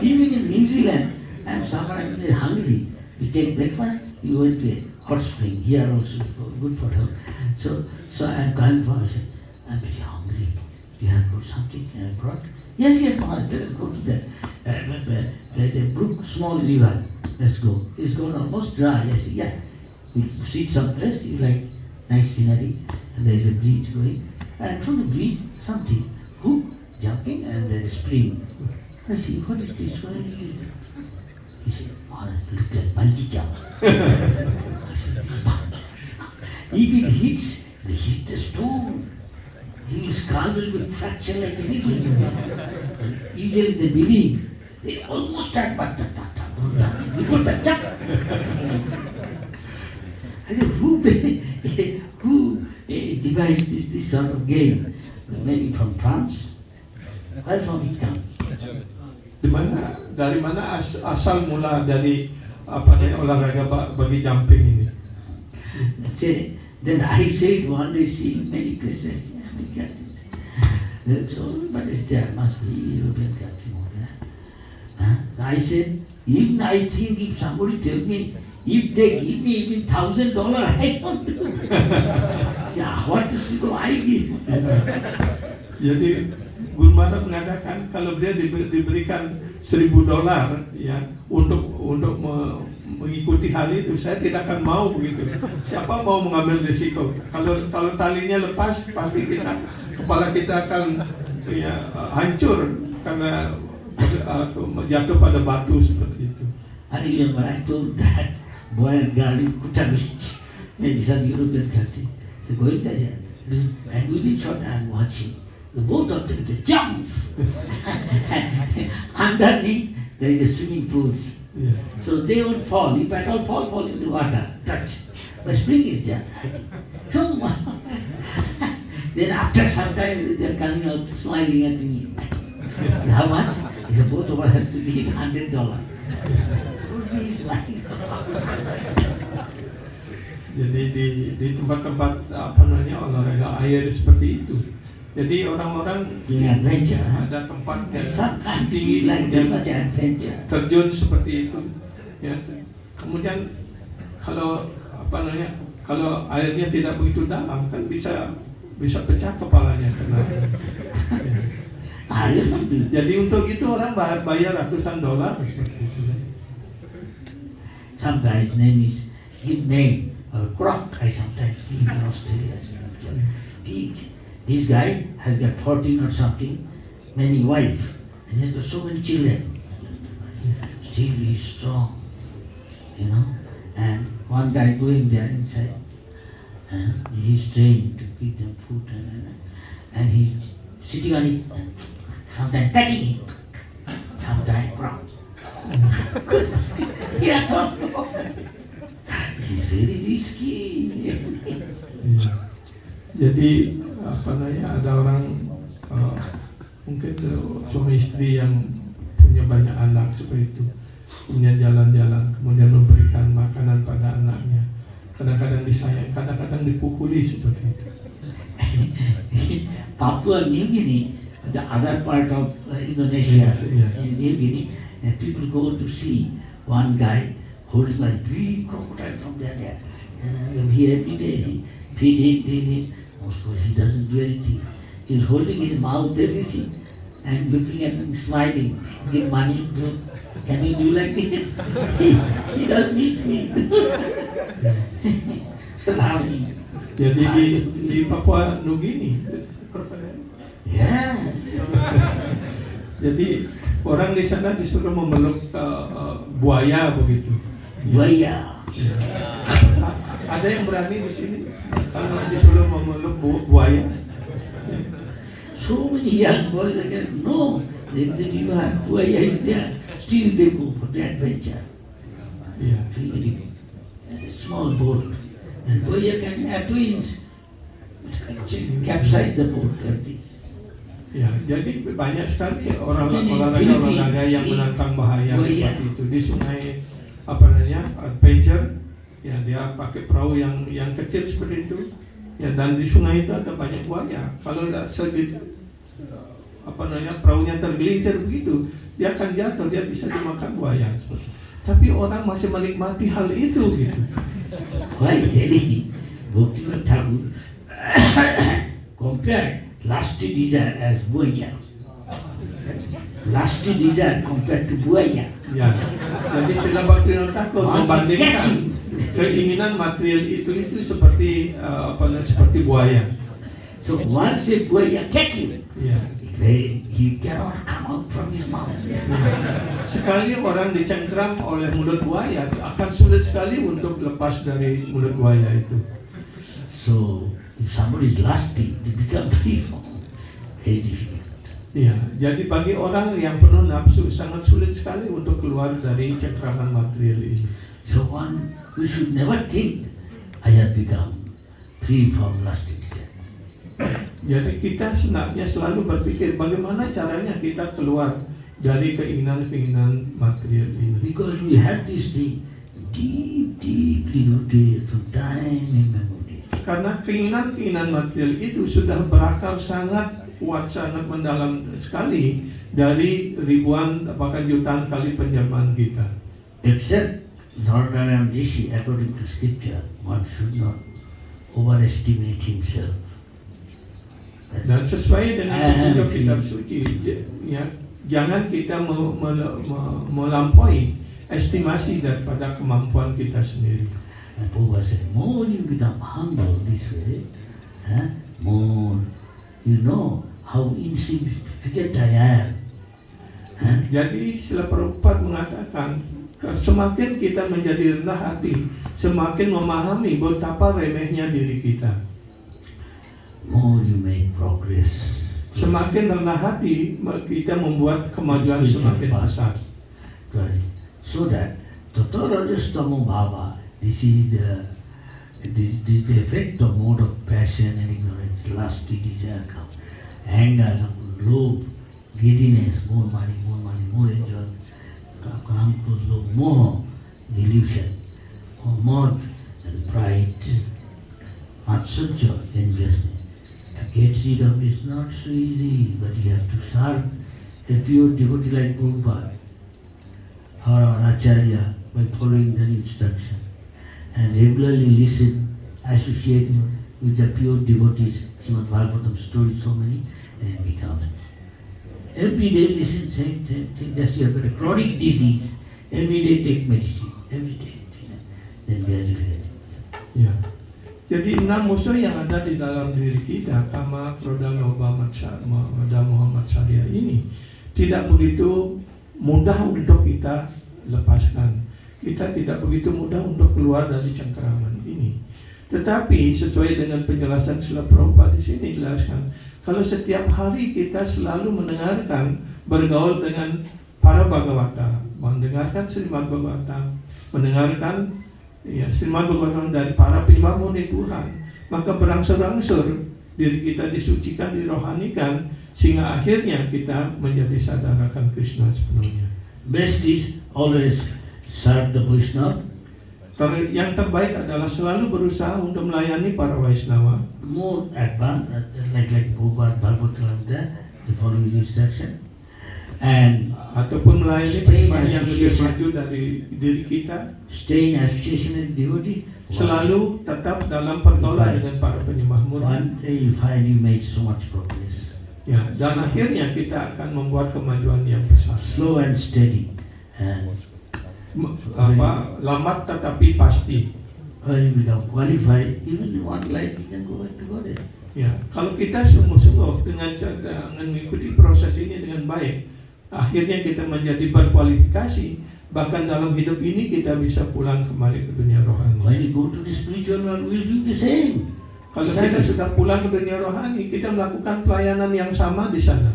Even in New Zealand, I'm sometimes hungry. You take breakfast, you go to a hot spring. Here also good for health. So I'm coming for. I said, I'm very hungry. You have got something I brought? Yes, Maharaj, let's go to that. There's a brook, small river. Let's go. It's gone almost dry. I said, yeah. We sit someplace, you like nice scenery, and there's a bridge going. And from the bridge, something, hook, jumping, and there's a spring. I said, what is this? What is this? He said, Maharaj, look like bungee jump. I said, if it hits, we hit the stone. His skull will fracture like anything. Usually they believe, they almost start, but before the jump. I said, who devised this sort of game? Maybe from France? Where from it comes? Dari mana asal mula dari apa namanya olahraga bagi jumping ini? Then I said one day, seeing many places, yes, we get it. That's all, but there must be European country more. I said, even I think if somebody tell me, if they give me even $1,000, I don't do. Yeah, what do I give? Jadi Guru Maharaj mengatakan kalau dia diberikan $1,000 ya untuk mengikuti hal itu, saya tidak akan mau begitu. Siapa mau mengambil risiko? Kalau talinya lepas, pasti kepala kita akan ya, hancur karena jatuh pada batu seperti itu. I remember I told that boy and girl in Kuta Beach, maybe some European country, they're going there, and within short I'm watching. The both of them, they jump. Underneath, there is a swimming pool. Yeah. So they won't fall. If at all fall into water, touch. The spring is there. Then after some time, they are coming out smiling at me. How much? He said, both of us have to give $100. Who's this smiling? Jadi di tempat-tempat apa namanya olahraga air seperti itu. Jadi orang-orang adventure, ada tempat yang sometimes tinggi like kemudian much adventure. terjun seperti itu. Ya. Kemudian kalau apa namanya kalau airnya tidak begitu dalam kan bisa pecah kepalanya kena. Ya. Jadi untuk itu orang bayar ratusan dolar seperti itu. Some guy's name is give name or croc. I sometimes see in Australia. Big. This guy has got 14 or something, many wife, and he's got so many children. Still he's strong, you know. And one guy going there inside, he's trained to give them food, and he's sitting on his, sometimes petting him, sometimes cross. Yeah, this is very risky. Jadi apa namanya ada orang mungkin suami istri yang punya banyak anak seperti itu. kemudian jalan-jalan, kemudian memberikan makanan pada anaknya. Kadang-kadang disayang, kadang-kadang dipukuli seperti itu. Papua New Guinea, the other part of Indonesia, Yeah. in New Guinea, and people go to see one guy holding a big crocodile from there. He every day he feed it. Also, he doesn't do anything. He's holding his mouth, everything, and looking at him, smiling. Give money, do. Can you do like this? He doesn't eat me. Laughing. Jadi di Papua Nugini, Yes. jadi orang di sana disuruh memeluk buaya begitu. Buaya. Ada yang berani di sini kalau disuruh memeluk buaya? So many young boys again, no, they you have buaya is there. Still they go for the adventure. Iya. Small boat. And buaya can have twins. Capsize the boat like this. Ya, jadi banyak sekali olahraga yang menantang bahaya seperti itu di sungai adventure. Ya, dia pakai perahu yang kecil seperti itu. Ya, dan di sungai itu ada banyak buaya. Kalau perahunya tergelincir begitu, dia akan jatuh, dia bisa dimakan buaya. Tapi orang masih menikmati hal itu gitu. Why telling Bhaktivinoda Thakur compared lusty desire as buaya. Lusty desire compared to buaya. Ya, jadi Srila Bhaktivinoda Thakur membandingkan keinginan material itu seperti seperti buaya. So once a buaya catch him, Ya. he cannot come out from his mouth. Sekali orang dicengkram oleh mulut buaya, akan sulit sekali untuk lepas dari mulut buaya itu. So if somebody is lusty, they become free. Very difficult. Ya, jadi bagi orang yang penuh nafsu sangat sulit sekali untuk keluar dari cengkraman material ini. So we should never think I have become free from lusty desire. Jadi kita sebenarnya selalu berpikir bagaimana caranya kita keluar dari keinginan-keinginan material ini. Because we have this thing deeply rooted from time immemorial. Karena keinginan-keinginan material itu sudah berakar sangat kuat, sangat mendalam sekali dari ribuan bahkan jutaan kali penjaman kita. Except Narayana Rishi, according to scripture, one should not overestimate himself. Dan sesuai dengan petunjuk kitab suci, ya, jangan kita melampaui estimasi daripada kemampuan kita sendiri. And Prabhupada said, more you become humble this way, more you know how insignificant I am. Jadi Srila Prabhupada mengatakan, semakin kita menjadi rendah hati, semakin memahami betapa remehnya diri kita. More you make progress. Semakin rendah hati, kita membuat kemajuan semakin besar. Right. So that Tata Rajastamo Bhava, this is the effect of mode of passion and ignorance, lusty desire comes, anger comes, love, giddiness, more money, more enjoyment, come to love, more delusion, more pride, matsujya, enviousness. To get rid of it is not so easy, but you have to serve a pure devotee like Prabhupada or our Acharya by following their instruction and regularly listen, associate with the pure devotees, Srimad Bhagavatam stories so many, and become. Every day listen, same thing, just you have got a chronic disease, every day take medicine, every day, then gradually. Ya. Jadi 6 musuh yang ada di dalam diri kita, kama, krodha, lobha, mada, moha, matsarya ini tidak begitu mudah untuk kita lepaskan. Kita tidak begitu mudah untuk keluar dari cengkeraman ini. Tetapi sesuai dengan penjelasan Srila Prabhupada di sini dijelaskan, kalau setiap hari kita selalu mendengarkan, bergaul dengan para Bhagavata, mendengarkan Srimad Bhagavatam, mendengarkan Srimad Bhagavatam dari para penyembah murni Tuhan, maka berangsur-angsur diri kita disucikan, dirohanikan, sehingga akhirnya kita menjadi sadar akan Krishna sepenuhnya. best is always serve the Vaishnava. Yang terbaik adalah selalu berusaha untuk melayani para Vaishnava. More advanced, like Prabhupada, Bhagavatam, they following the instruction. And Ataupun melayani Stay in yang lebih association. maju dari diri kita. stay in association with devotee. Selalu tetap dalam pergaulan Baik. dengan para penyembah murni. One day you find you made so much progress. Ya, dan akhirnya kita akan membuat kemajuan yang besar. Slow and steady. And Lambat tetapi pasti. when you become qualified, even in one life you can go back to God. Ya, kalau kita sungguh-sungguh dengan mengikuti proses ini dengan baik, akhirnya kita menjadi berkualifikasi. Bahkan dalam hidup ini kita bisa pulang kembali ke dunia rohani. When you go to the spiritual world, we'll do the same. Kalau kita sudah pulang ke dunia rohani, kita melakukan pelayanan yang sama di sana.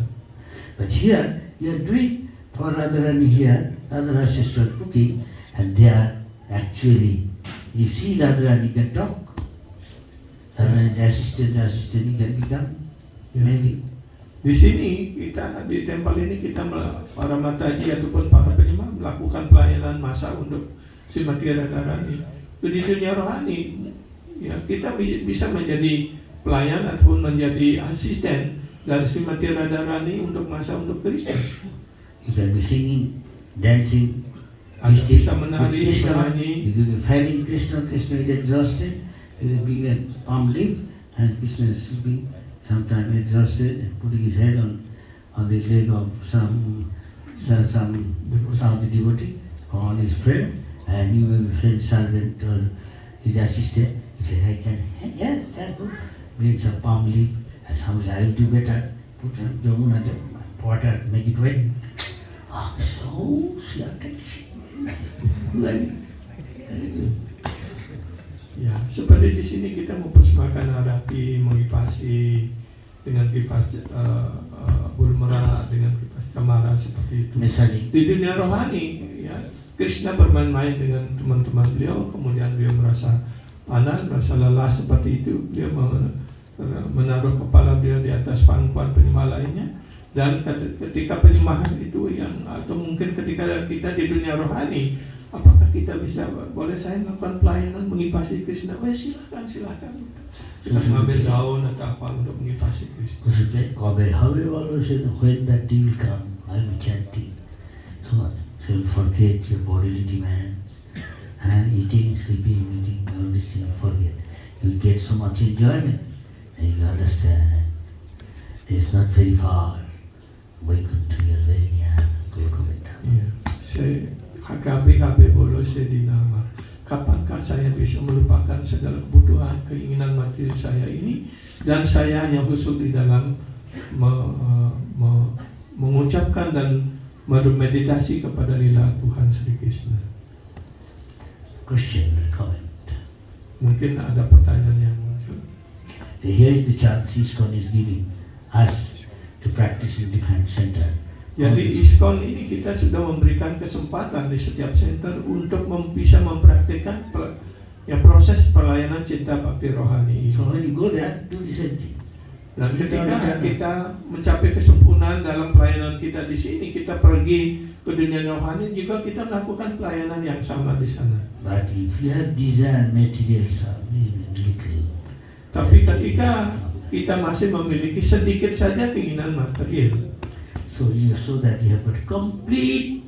But here, you are doing for Radharani here, Radharani sister cooking, and they are actually, if see Radharani can talk, Radharani's assistant, you can become, maybe. Di sini kita di tempel ini kita para mataji ataupun para penyembah melakukan pelayanan massa untuk Srimati Radharani. Di dunia rohani, ya kita bisa menjadi pelayan ataupun menjadi asisten dari Srimati Radharani untuk massa untuk Krishna. You can be singing, dancing, Anda Krishna, bisa with menari, Krishna, menyanyi. you can be fanning Krishna, Krishna is exhausted, you can be a palm leaf, and Krishna is sleeping, sometimes exhausted, and putting his head on the leg of some of the devotee, or on his friend, and you will be friend servant or his assistant. He says, I can, yes, that's good. Bring some palm leaf, and some say, I will do better. Put some jamuna, water, make it wet. Oh, so silakan. Ya, seperti di sini kita mempersembahkan harapi, mengipasi dengan kipas bulmera, dengan kipas kamara seperti itu. Misalnya, Di dunia rohani, ya, Krishna bermain-main dengan teman-teman beliau, kemudian beliau merasa panas, merasa lelah seperti itu. Beliau menaruh kepala beliau di atas pangkuan penyembah lainnya. Dan ketika penyembahan itu yang atau mungkin ketika kita di dunia rohani, apakah kita bisa boleh saya melakukan pelayanan mengipasi Krishna? Oh, silakan. Kita mengambil daun atau apa untuk mengipasi Krishna. however, when that day will come, I will chanting. So you'll forget your bodily demand and eating, sleeping, eating, all these things, forget. You get so much enjoyment, and you understand it's not very far. Vaikuntha, you are very near. Go to it. Ya, saya HKP bolo saya dinama. Kapankah saya bisa melupakan segala kebutuhan, keinginan materi saya ini, dan saya hanya khusus di dalam mengucapkan dan bermeditasi kepada lila Tuhan Sri Krishna. Question, comment. Mungkin ada pertanyaan yang muncul. So here is the chance ISKCON is giving us to practice in different center. Jadi ISKCON ini kita sudah memberikan kesempatan di setiap center untuk bisa mempraktikkan proses pelayanan cinta bakti rohani ini. So when you go there, do the same thing. Dan ketika kita mencapai kesempurnaan dalam pelayanan kita di sini, kita pergi ke dunia rohani juga kita melakukan pelayanan yang sama di sana. But if you have desire material little, Tapi ketika kita masih memiliki sedikit saja keinginan material, so that you have got complete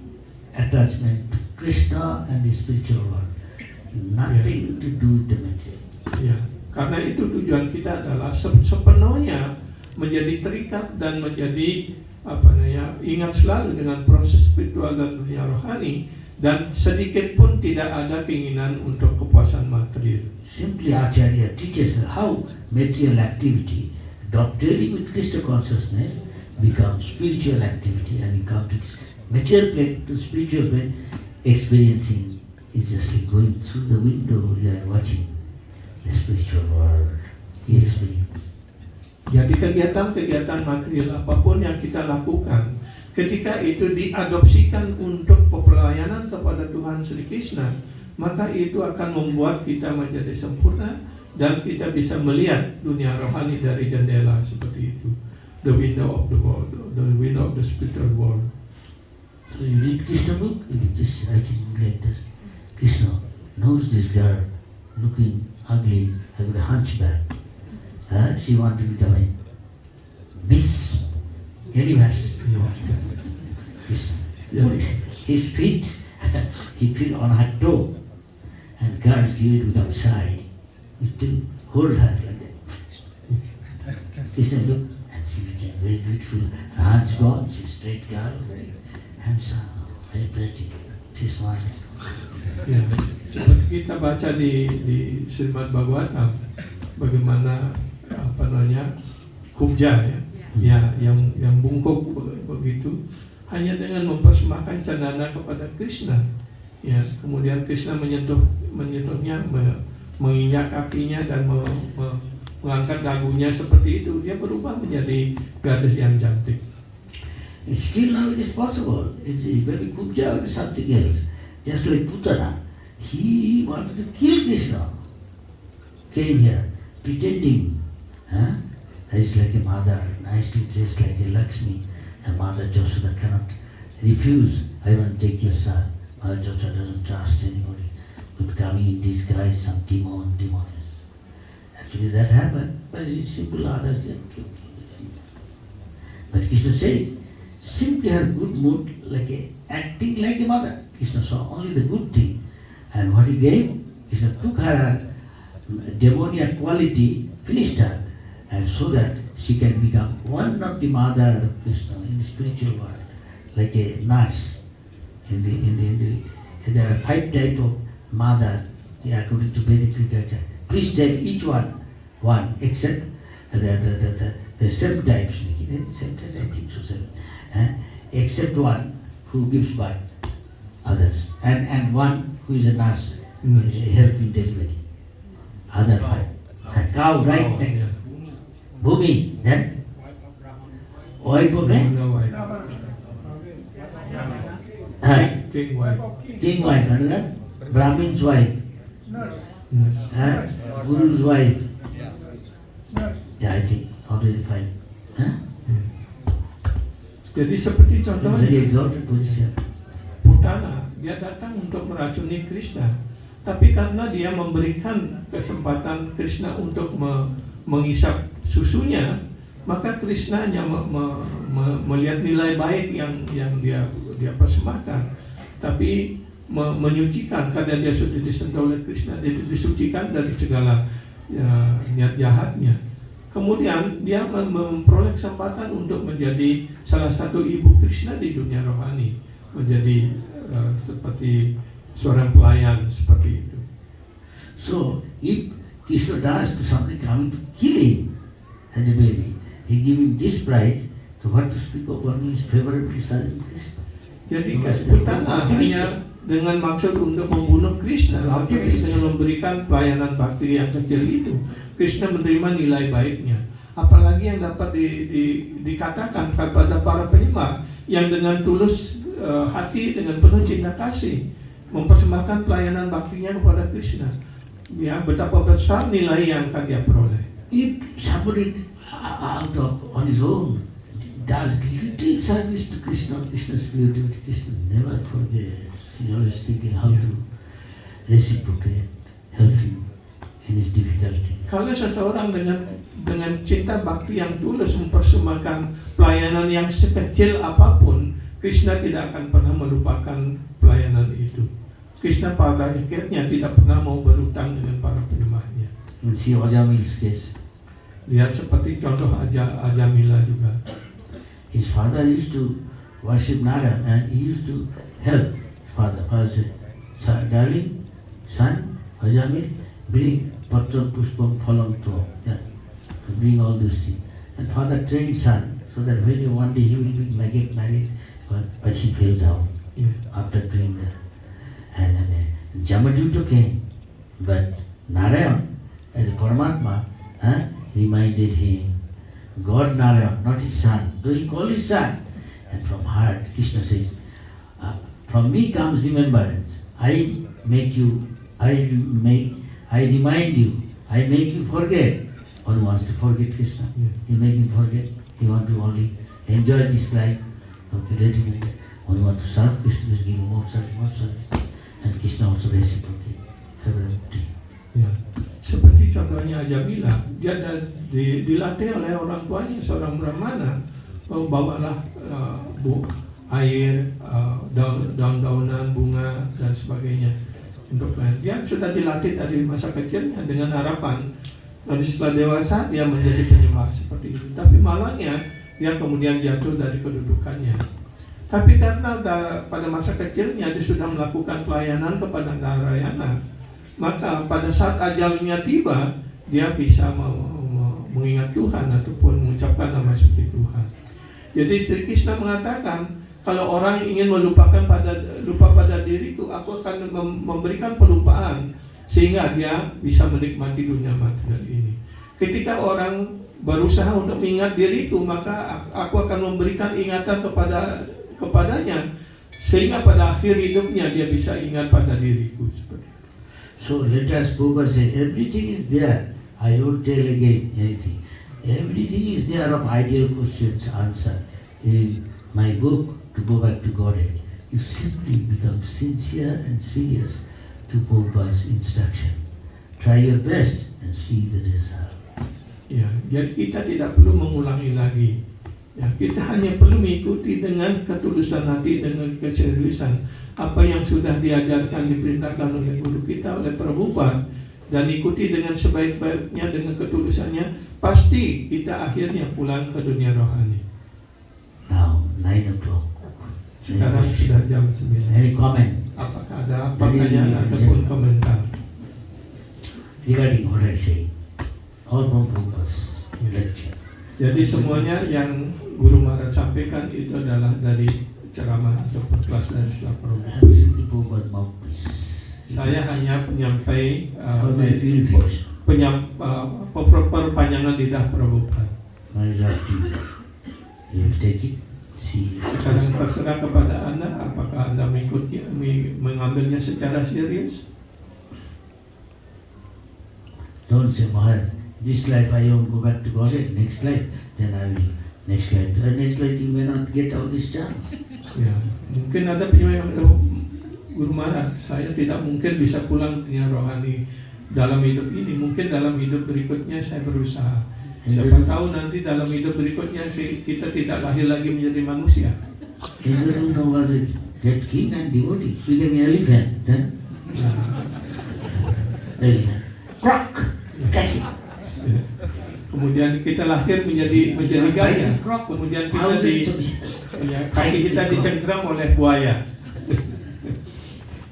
attachment to Krishna and the spiritual world, nothing to do with the material. ya, karena itu tujuan kita adalah sepenuhnya menjadi terikat dan menjadi ingat selalu dengan proses spiritual dan dunia rohani, dan sedikit pun tidak ada keinginan untuk kepuasan material. Simply Acharya teaches how material activity, dealing with Krishna consciousness, becomes spiritual activity, and you come to this material plane to spiritual plane. Experiencing is just like going through the window. You are watching the spiritual world. You experience. Jadi kegiatan-kegiatan material apapun yang kita lakukan, ketika itu diadopsikan untuk pelayanan kepada Tuhan Sri Krishna, maka itu akan membuat kita menjadi sempurna dan kita bisa melihat dunia rohani dari jendela seperti itu. The window of the world, the window of the spiritual world. So you read Krishna book, you just writing like this. Krishna knows this girl looking ugly, having a hunchback. She wants to become a Miss Universe. Krishna put his feet, he put on her toe, and girls used to become shy. Used to hold her like that. Krishna looked, and she became very beautiful. Her hands gone, she's straight girl, very handsome, very pretty. This one. Ya, seperti kita baca di Srimad Bhagavatam, bagaimana apa namanya kubja ya, yang bungkuk begitu, hanya dengan mempersembahkan candana kepada Krishna, ya, kemudian Krishna menyentuhnya, menginjak kakinya dan mengangkat dagunya seperti itu, dia berubah menjadi gadis yang cantik. Still now it is possible. It's very kubja or something else. Just like Putana, he wanted to kill Krishna. Came here, pretending. He's like a mother, nicely dressed like a Lakshmi. A mother Joshua cannot refuse. I want to take your son. Mother Joshua doesn't trust anybody. But coming in disguise, some demoness. Actually that happened, but it's simple others they killed him. But Krishna said, simply her good mood, acting like a mother. Krishna saw only the good thing. And what he gave, Krishna took her demoniac quality, finished her, and so that she can become one of the mother of Krishna in the spiritual world, like a nurse. There are 5 types of mother according to Vedic literature. Please tell each one, except the 7 types. 7 types, I think so, 7. Except one who gives birth, others, and one who is a nurse, helping delivery. Other 5. A cow right next. Bhumi, then wife of King wife. king wife, another Brahmin's wife, Guru's wife. Yeah, I think already 5. Jadi seperti Very contohnya exalted position. Putana, dia datang untuk meracuni Krishna, tapi karena dia memberikan kesempatan Krishna untuk mengisap susunya, maka Krishna hanya melihat nilai baik yang dia persembahkan, tapi menyucikan karena dia sudah disentuh oleh Krishna, dia disucikan dari segala niat jahatnya. Kemudian dia memperoleh kesempatan untuk menjadi salah satu ibu Krishna di dunia rohani, menjadi seperti seorang pelayan seperti itu. So, if Krishna does to somebody coming to kill him as a baby, he give him this prize, so what to speak of one who is favorably serving Krishna? Jadi Putana hanya dengan maksud untuk membunuh Krishna, tapi dengan memberikan pelayanan bakti yang kecil itu, Krishna menerima nilai baiknya. Apalagi yang dapat dikatakan kepada para penyembah yang dengan tulus hati, dengan penuh cinta kasih mempersembahkan pelayanan baktinya kepada Krishna. Ya, betapa besar nilai yang akan dia peroleh. If somebody out of on his own does little service to Krishna, Krishna's beauty, Krishna never forgets. He always thinking how to reciprocate, help him in his difficulty. Kalau seseorang dengan cinta bakti yang tulus mempersembahkan pelayanan yang sekecil apapun, Krishna tidak akan pernah melupakan pelayanan itu. Krishna pada akhirnya tidak pernah mau berutang dengan para penyembahnya. You see Ajamil's case. Lihat seperti contoh Ajamila juga. His father used to worship Nara and he used to help father. Father said, darling, son, Ajamil, bring patra, pushpam, phalam, to. Bring all those things. And father trained son so that when one day he will get married, but he fell down after doing that. And then Jamaduta came, but Narayan, as Paramatma, reminded him, God Narayan, not his son, though he called his son. And from heart, Krishna says, from me comes remembrance. I remind you, I make you forget. One wants to forget Krishna. He make him forget. He want to only enjoy this life. Okay, let him enjoy. When you want to serve Krishna, you give more service. And Krishna also reciprocate favorably. Ya. Seperti contohnya Jamila, dia dilatih oleh orang tuanya seorang Brahmana, bawalah air, daun-daunan, bunga dan sebagainya untuk lain. Dia sudah dilatih dari masa kecilnya dengan harapan nanti setelah dewasa dia menjadi penyembah seperti itu. Tapi malangnya dia kemudian jatuh dari kedudukannya. Tapi karena pada masa kecilnya dia sudah melakukan pelayanan kepada Narayana, maka pada saat ajalnya tiba dia bisa mengingat Tuhan ataupun mengucapkan nama suci Tuhan. Jadi Sri Krishna mengatakan, kalau orang ingin lupa pada diriku, aku akan memberikan pelupaan sehingga dia bisa menikmati dunia material ini. Ketika orang berusaha untuk mengingat diriku, maka aku akan memberikan ingatan kepadanya sehingga pada akhir hidupnya dia bisa ingat pada diriku. So let us Prabhupada say, everything is there. I won't tell again anything. Everything is there of ideal questions answered in my book, To Go Back to Godhead. You simply become sincere and serious to Prabhupada's instruction. Try your best and see the result. Ya, jadi kita tidak perlu mengulangi lagi. Ya, kita hanya perlu mengikuti dengan ketulusan hati, dengan keseriusan apa yang sudah diajarkan, diperintahkan oleh guru kita, oleh Prabhupada, dan ikuti dengan sebaik-baiknya, dengan ketulusannya, pasti kita akhirnya pulang ke dunia rohani. Now, 9 o'clock. Sekarang sudah jam 9. Any comment Apakah ada pertanyaan ataupun komentar? regarding what I say? All from Prabhupada's lecture. Jadi semuanya yang Guru Maharaj sampaikan itu adalah dari ceramah ataupun kelas dari Srila Prabhupada. Absolutely Prabhupada's mouthpiece. Saya hanya penyampai perpanjangan lidah Prabhupada. You take it, see. Sekarang terserah kepada Anda, apakah Anda mengambilnya secara serius? Don't say, Maharaj, this life I won't go back to Godhead, next life, then I will. Next life you may not get all this chance. Ya, mungkin ada penyampai Guru Maharaj, saya tidak mungkin bisa pulang dunia rohani dalam hidup ini. Mungkin dalam hidup berikutnya saya berusaha. Siapa tahu nanti dalam hidup berikutnya kita tidak lahir lagi menjadi manusia. Everyone was a great king and devotee, became an elephant, then elephant. Croc, catch it. Ya. Kemudian kita lahir menjadi gaya. Kemudian kita kaki kita dicengkram oleh buaya.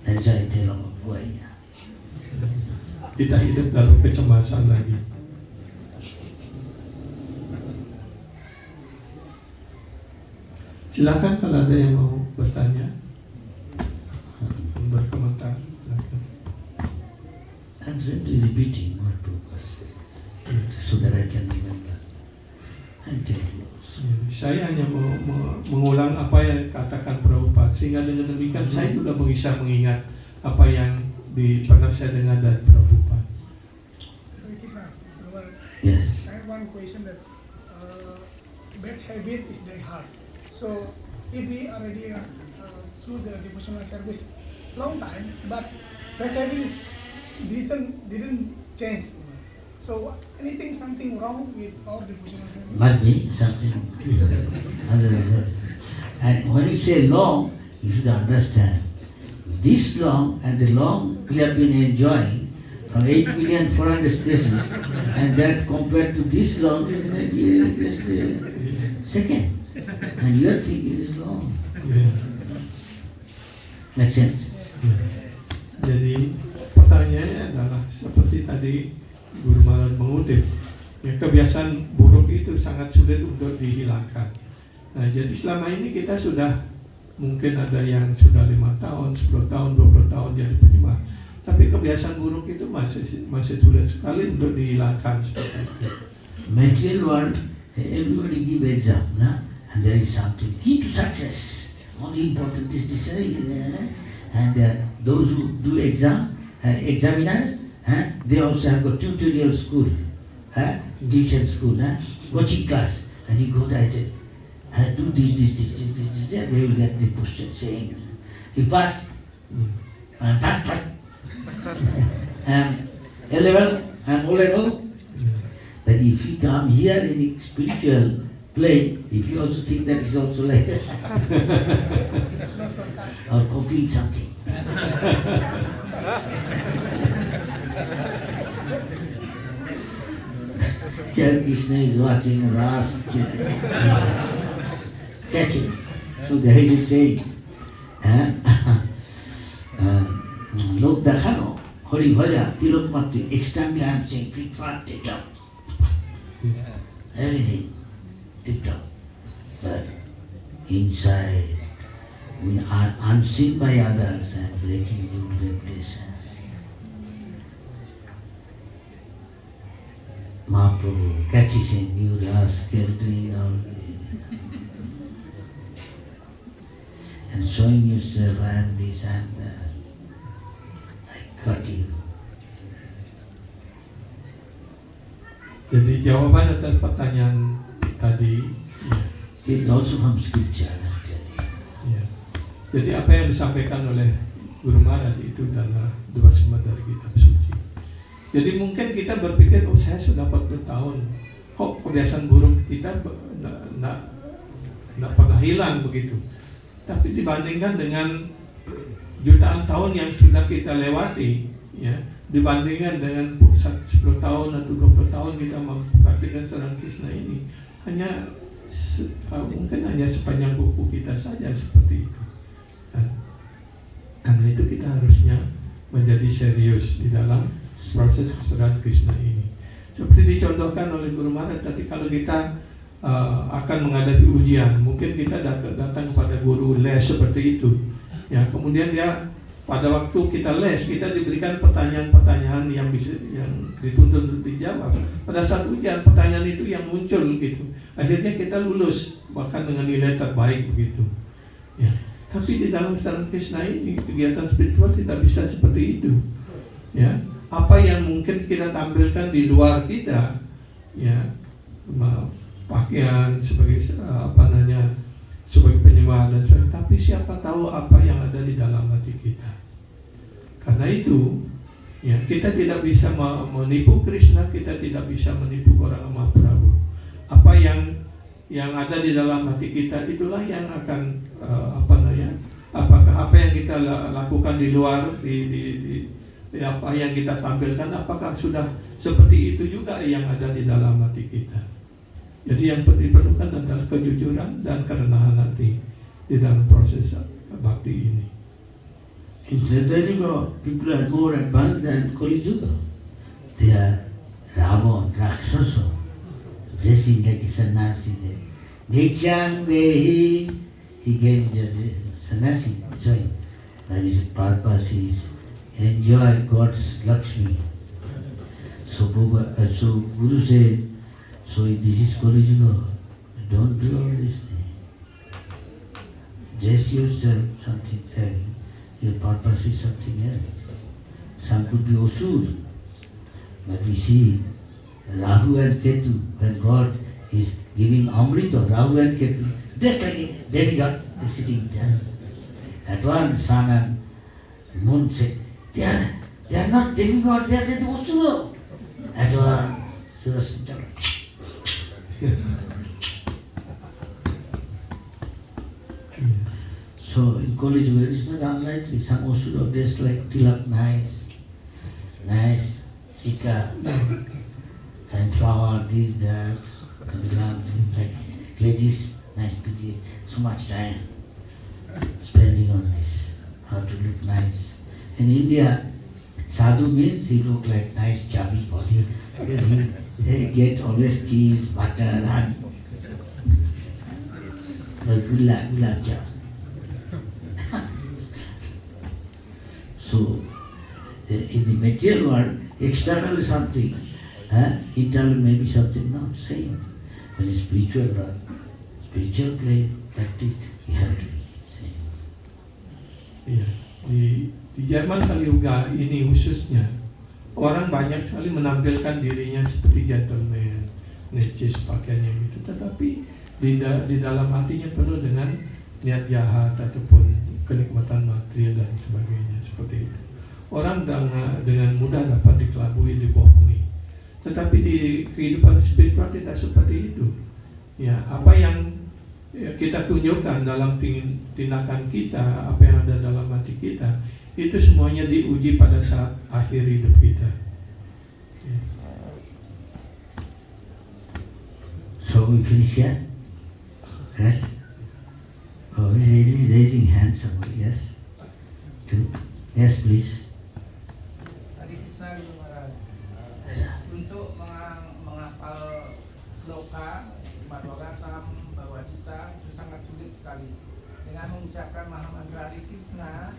That's why I tell them, why? Kita hidup dalam kecemasan lagi. Silakan kalau ada yang mau bertanya, berkomentar. Silakan. I'm simply repeating what Prabhupada said, so that I can remember and tell you also. Saya hanya mengulang apa yang dikatakan Prabhupada, sehingga dengan demikian saya juga bisa mengingat apa yang pernah saya dengar dari Prabhupada. Yes. I have one question that bad habit is very hard. So if we already through the devotional service long time, but bad habit is didn't change. So something wrong with our devotional service? Must be something other than that. And when you say long, you should understand this long and the long we have been enjoying from 8,400,000 species, and that compared to this long is maybe just a second. And your thinking is long. Make sense? Jadi pertanyaannya adalah seperti tadi Guru Maharaj mengutip, ya, kebiasaan buruk itu sangat sulit untuk dihilangkan. Nah, jadi selama ini kita sudah mungkin ada yang sudah 5 tahun, 10 tahun, 20 tahun jadi penyembah. Tapi kebiasaan buruk itu masih sulit sekali untuk dihilangkan. Material world, everybody give exam, nah? And there is something key to success. Only important is this, and those who do examiner, they also have a tutorial school, tuition school, coaching class, and you go there. do this, they will get the question saying, he passed, pass. And A level and O level. But if you come here in spiritual play, if you also think that is also like that, or copying something. Here Krishna is watching Ras catching. So they will say, Lok Dakhano, Hari Bhaja, Tilok Mati, externally I am saying, fit fat, tip top. Everything, tip top. But inside, when unseen by others, I am breaking new reputations. Mahaprabhu catches in new rascal doing all and showing yourself, I am this, I am that. I got you. Jadi jawaban atas pertanyaan tadi, It is also from scripture, actually. ya. Jadi apa yang disampaikan oleh Guru Maharaj itu adalah dua sumber dari kitab suci. Jadi mungkin kita berpikir, oh saya sudah 40 tahun, kok kebiasaan buruk kita nggak pernah hilang begitu. Tapi dibandingkan dengan jutaan tahun yang sudah kita lewati, ya, dibandingkan dengan 10 tahun atau 20 tahun kita mempraktikkan Saran Krishna ini, mungkin hanya sepanjang buku kita saja seperti itu. Karena itu kita harusnya menjadi serius di dalam proses kesadaran Krishna ini. Seperti dicontohkan oleh Guru Maharaj tadi, kalau kita akan menghadapi ujian, mungkin kita datang kepada guru les seperti itu. Ya, kemudian dia pada waktu kita les, kita diberikan pertanyaan-pertanyaan yang dituntut untuk dijawab. Pada saat ujian, pertanyaan itu yang muncul gitu. Akhirnya kita lulus bahkan dengan nilai terbaik begitu. Ya. Tapi di dalam Saran Krishna ini kegiatan spiritual tidak bisa seperti itu. Ya, apa yang mungkin kita tampilkan di luar kita, ya, pakaian sebagai sebagai penyembah dan sebagainya. Tapi siapa tahu apa yang ada di dalam hati kita. Karena itu, ya, kita tidak bisa menipu Krishna, kita tidak bisa menipu orang Mahaprabhu. Apa yang ada di dalam hati kita itulah yang akan apakah apa yang kita lakukan di luar di apa yang kita tampilkan, apakah sudah seperti itu juga yang ada di dalam hati kita. Jadi yang diperlukan adalah kejujuran dan kerendahan hati di dalam proses bakti ini. In Treta Yuga, people are more advanced than Kali Yuga. They are Ravana, Rakshasa, dressing like a sannyasi there. Bhikshang Dehi, he gave the sannyasi, joy. That is his purpose, is enjoy God's Lakshmi. So Guru said, so this is Kali Yuga, don't do all this thing. Dress yourself something else. Your purpose is something else. Some could be Asur, but we see Rahu and Ketu, when God is giving Amrita, Rahu and Ketu, just like a demigod is sitting there. At one, sun and moon said, they are not demigods, they are the Asura. At one, Sudarshan. So in Kali Yuga it is not unlikely some Asura dressed like Tilak, nice, Shika, and flower, this, that, and like ladies, nice to so much time spending on this, how to look nice. In India, sadhu means he look like nice chubby body, because he get always cheese, butter, and gulab jam. So, in the material world, external is something, internal may be something not same. But in spiritual world, spiritual play, practice, you have to be same. Ya, di zaman Kali Yuga ini khususnya, orang banyak sekali menampilkan dirinya seperti gentleman, necis pakaiannya gitu. Tetapi di dalam hatinya penuh dengan niat jahat ataupun kenikmatan material dan sebagainya seperti itu. Orang dengan mudah dapat dikelabui, dibohongi. Tetapi di kehidupan spiritual tidak seperti itu. Ya, apa yang kita tunjukkan dalam tindakan kita, apa yang ada dalam hati kita, itu semuanya diuji pada saat akhir hidup kita. Ya. So we finish here? Yes? Oh, he's raising hands. Yes? Two? Yes, please. Untuk menghafal sloka Madhwagatam, Bhagavad Gita itu sangat sulit sekali. Dengan mengucapkan Mahamantra Hare Krishna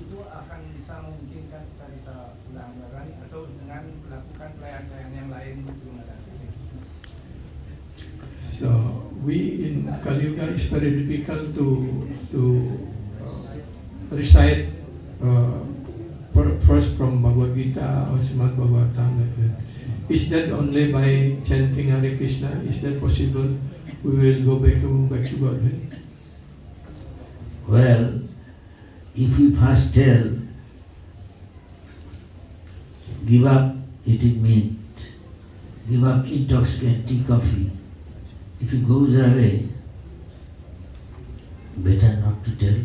itu akan bisa memungkinkan kita bisa pulang barang atau dengan melakukan pelayan-pelayan yang lain. Terima kasih. So we in Kali Yuga is very difficult to recite first from Bhagavad Gita or Srimad Bhagavatam. Is that only by chanting Hare Krishna? Is that possible? We will go back to Godhead. Well, if we first tell, give up eating meat, give up intoxicant tea, coffee, if it goes away, better not to tell.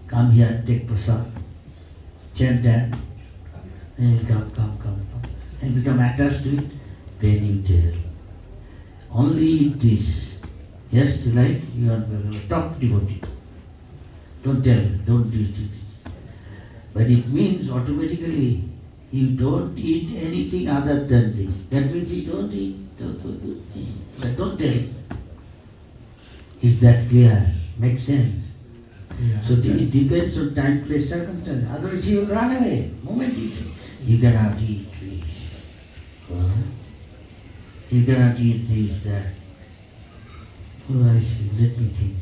Come here, take prasad, chant that, then you come, and become attached to it, then you tell. Only eat this. Yes, you like, you are top devotee. Don't tell, don't eat it. But it means automatically you don't eat anything other than this. That means you don't eat, but don't tell. Is that clear? Makes sense? Yeah. So it depends on time, place, circumstance. Otherwise you will run away. Moment you cannot eat fish. You cannot eat this, that. Oh, I see. Let me think.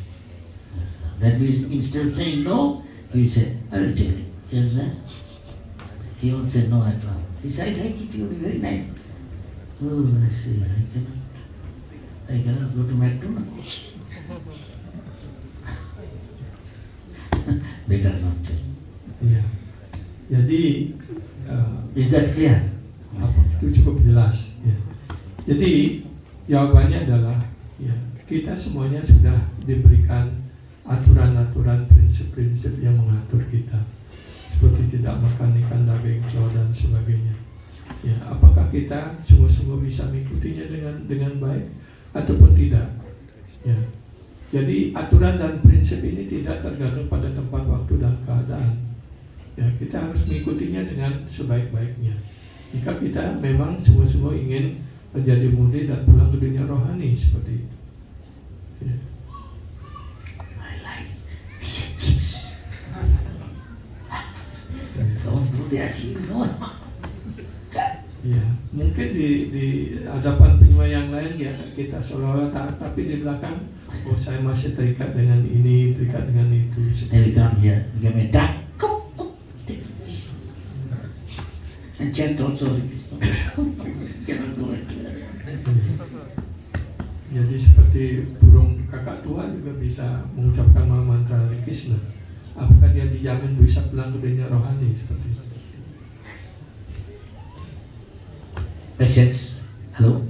That means instead of saying no, you say, I will tell you. Yes, sir? He won't say no at all. He said, I like it, you will be very nice. Oh, I see. I cannot go to McDonald's. Better not tell. Ya. Jadi Is that clear? itu cukup jelas. Ya. Jadi jawabannya adalah ya, kita semuanya sudah diberikan aturan-aturan, prinsip-prinsip yang mengatur kita, seperti tidak makan ikan, daging, telur dan sebagainya. Ya, apakah kita sungguh-sungguh bisa mengikutinya dengan baik ataupun tidak? Ya. Jadi aturan dan prinsip ini tidak tergantung pada tempat, waktu dan keadaan. Ya, kita harus mengikutinya dengan sebaik-baiknya. Jika kita memang sungguh-sungguh ingin menjadi mudi dan pulang ke dunia rohani seperti itu. Ya. I like chips. Don't do that, you know. Ya, mungkin di hadapan penyembah yang lain ya kita seolah-olah taat, tapi di belakang, oh saya masih terikat dengan ini, terikat dengan itu. Then we come here, give me that. And chant also. Cannot do it. Jadi seperti burung kakak tua juga bisa mengucapkan mantra Hare Krishna. Apakah dia dijamin bisa pulang ke dunia rohani seperti itu? Patience. Hello.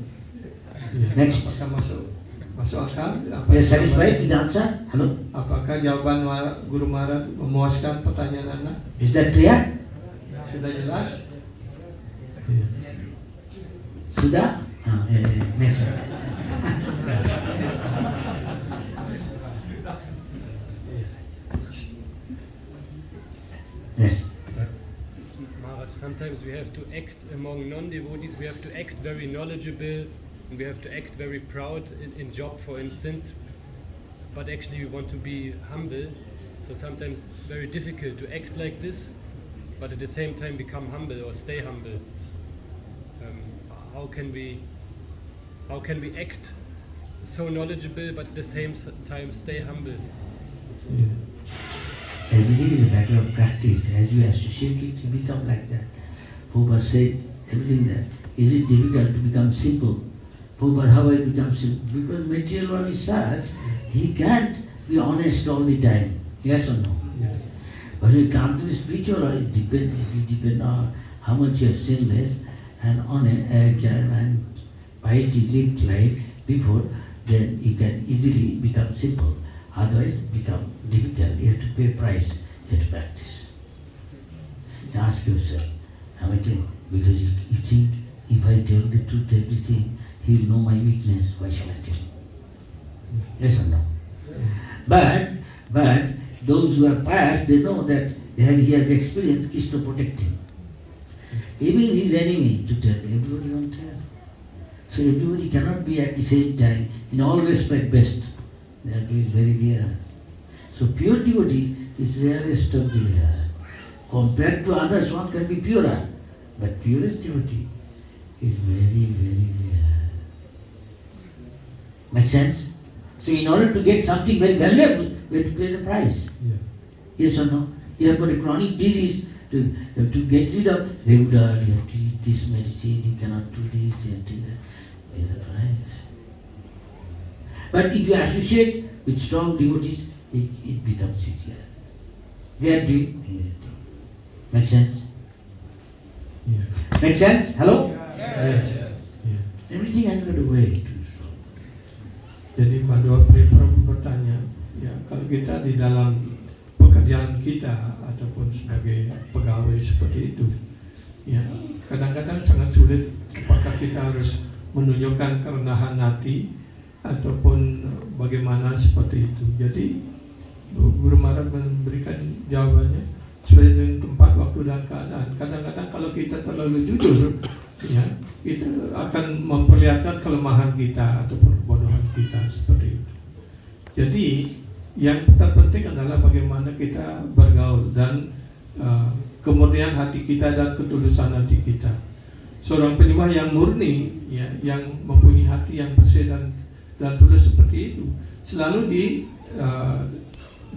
Ya, Next. apakah masuk akal? You are satisfied with the answer? Hello. Apakah jawaban Guru Maharaj memuaskan pertanyaan Anda? Is that clear? Sudah jelas? Ya. Sudah? Next. Yes. Maharaj, sometimes we have to act among non-devotees, we have to act very knowledgeable, and we have to act very proud in job, for instance, but actually we want to be humble, so sometimes very difficult to act like this, but at the same time become humble or stay humble. How can we act so knowledgeable but at the same time stay humble? Ya. Everything is a matter of practice. As you associate it, you become like that. Prabhupada said everything that. Is it difficult to become simple? Prabhupada, how I become simple? Because material one is such, he can't be honest all the time. Yes or no? Yes. But when you come to the spiritual life, it depends on how much you have sinless and on and piety lived life before, then you can easily become simple. Otherwise, become difficult. You have to pay price. You have to practice. You ask yourself, am I telling? Because you think if I tell the truth, everything, he will know my weakness. Why shall I tell? Yes or no? But those who are pious, they know that he has experienced Krishna protecting. Even his enemy to tell, everybody won't tell. So everybody cannot be at the same time, in all respect, best. That is very rare. So pure devotee is rarest of the rare. Compared to others, one can be purer. But purest devotee is very, very rare. Make sense? So in order to get something very valuable, we have to pay the price. Yeah. Yes or no? You have got a chronic disease. To get rid of, regular, you have to eat this medicine, you cannot do this, you have to do that. Pay the price. But if you associate with strong devotees, it becomes easier. They are doing, you are doing. Make sense? Yeah. Make sense? Hello? Yes. Yeah. Everything has got a way to solve. Jadi Pak Dwapri Prabu bertanya, ya kalau kita di dalam pekerjaan kita ataupun sebagai pegawai seperti itu, ya kadang-kadang sangat sulit. Apakah kita harus menunjukkan kerendahan hati ataupun bagaimana seperti itu. Jadi Guru Maharaj memberikan jawabannya sesuai dengan tempat, waktu dan keadaan. Kadang-kadang kalau kita terlalu jujur, ya kita akan memperlihatkan kelemahan kita ataupun kebodohan kita seperti itu. Jadi yang terpenting adalah bagaimana kita bergaul dan kemurnian hati kita dan ketulusan hati kita. Seorang penyembah yang murni, ya, yang mempunyai hati yang bersih dan tulus seperti itu, selalu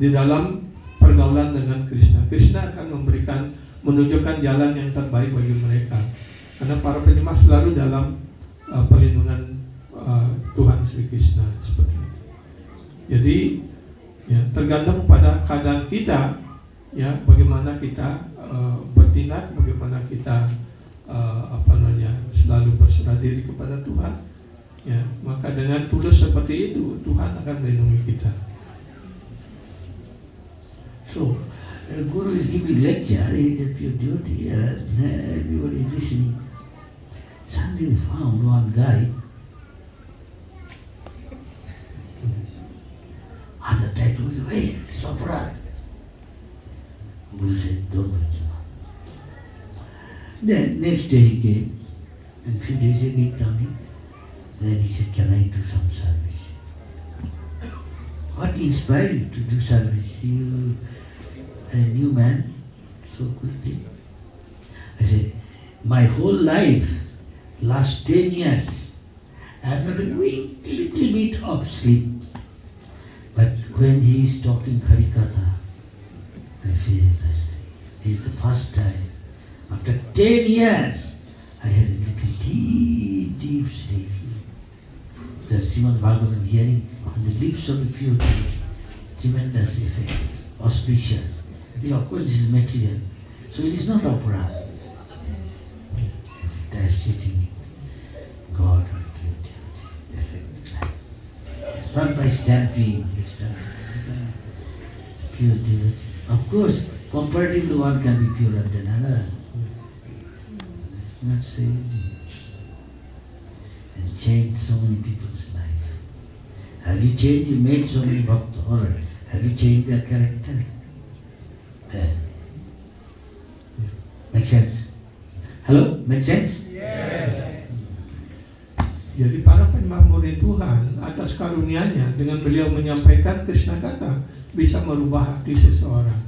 di dalam pergaulan dengan Krishna. Krishna akan menunjukkan jalan yang terbaik bagi mereka. Karena para penyembah selalu dalam perlindungan Tuhan Sri Krishna seperti itu. Jadi ya, tergantung pada keadaan kita, ya bagaimana kita bertindak, bagaimana kita selalu berserah diri kepada Tuhan, ya maka dengan tulus seperti itu Tuhan akan melindungi kita. So, Guru is giving lecture, he is a pure devotee, everybody is listening. Suddenly found one guy, other tried to wait, stop right. Guru said, don't wake him up. Then next day he came, and few days again coming. Then he said, can I do some service? What inspired you to do service? You a new man so quickly? I said, my whole life, last 10 years, I have not a little bit of sleep. But when he is talking Harikatha, I feel restless. This is the first time. After 10 years, I had a little deep sleep. The Srimad Bhagavatam hearing on the lips of the pure devotee, tremendous effect, auspicious. Of course, this is material, so it is not opera. They are sitting God or pure devotee, effect. It's not by stamping, it's done pure devotee. Of course, comparatively one can be purer than another. It's not so easy. And change so many people's life. Have you changed? You made so many bhakta. Alright. Have you changed their character? There. Make sense? Hello? Make sense? Yes. Jadi para penyembah murni Tuhan atas karunia-Nya dengan beliau menyampaikan Krishna kata bisa merubah hati seseorang.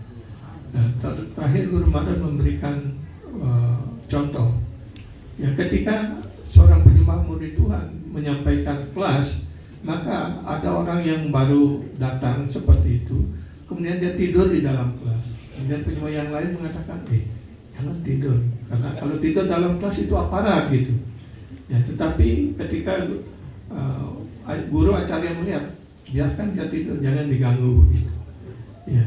Nah, terakhir Guru Maharaj memberikan contoh. Ya, ketika seorang penyembah murni Tuhan menyampaikan kelas, maka ada orang yang baru datang seperti itu, kemudian dia tidur di dalam kelas. Kemudian penyembah yang lain mengatakan, jangan tidur, karena kalau tidur dalam kelas itu aparat gitu. Ya, tetapi ketika guru acarya melihat, biarkan dia tidur, jangan diganggu begitu. Ya.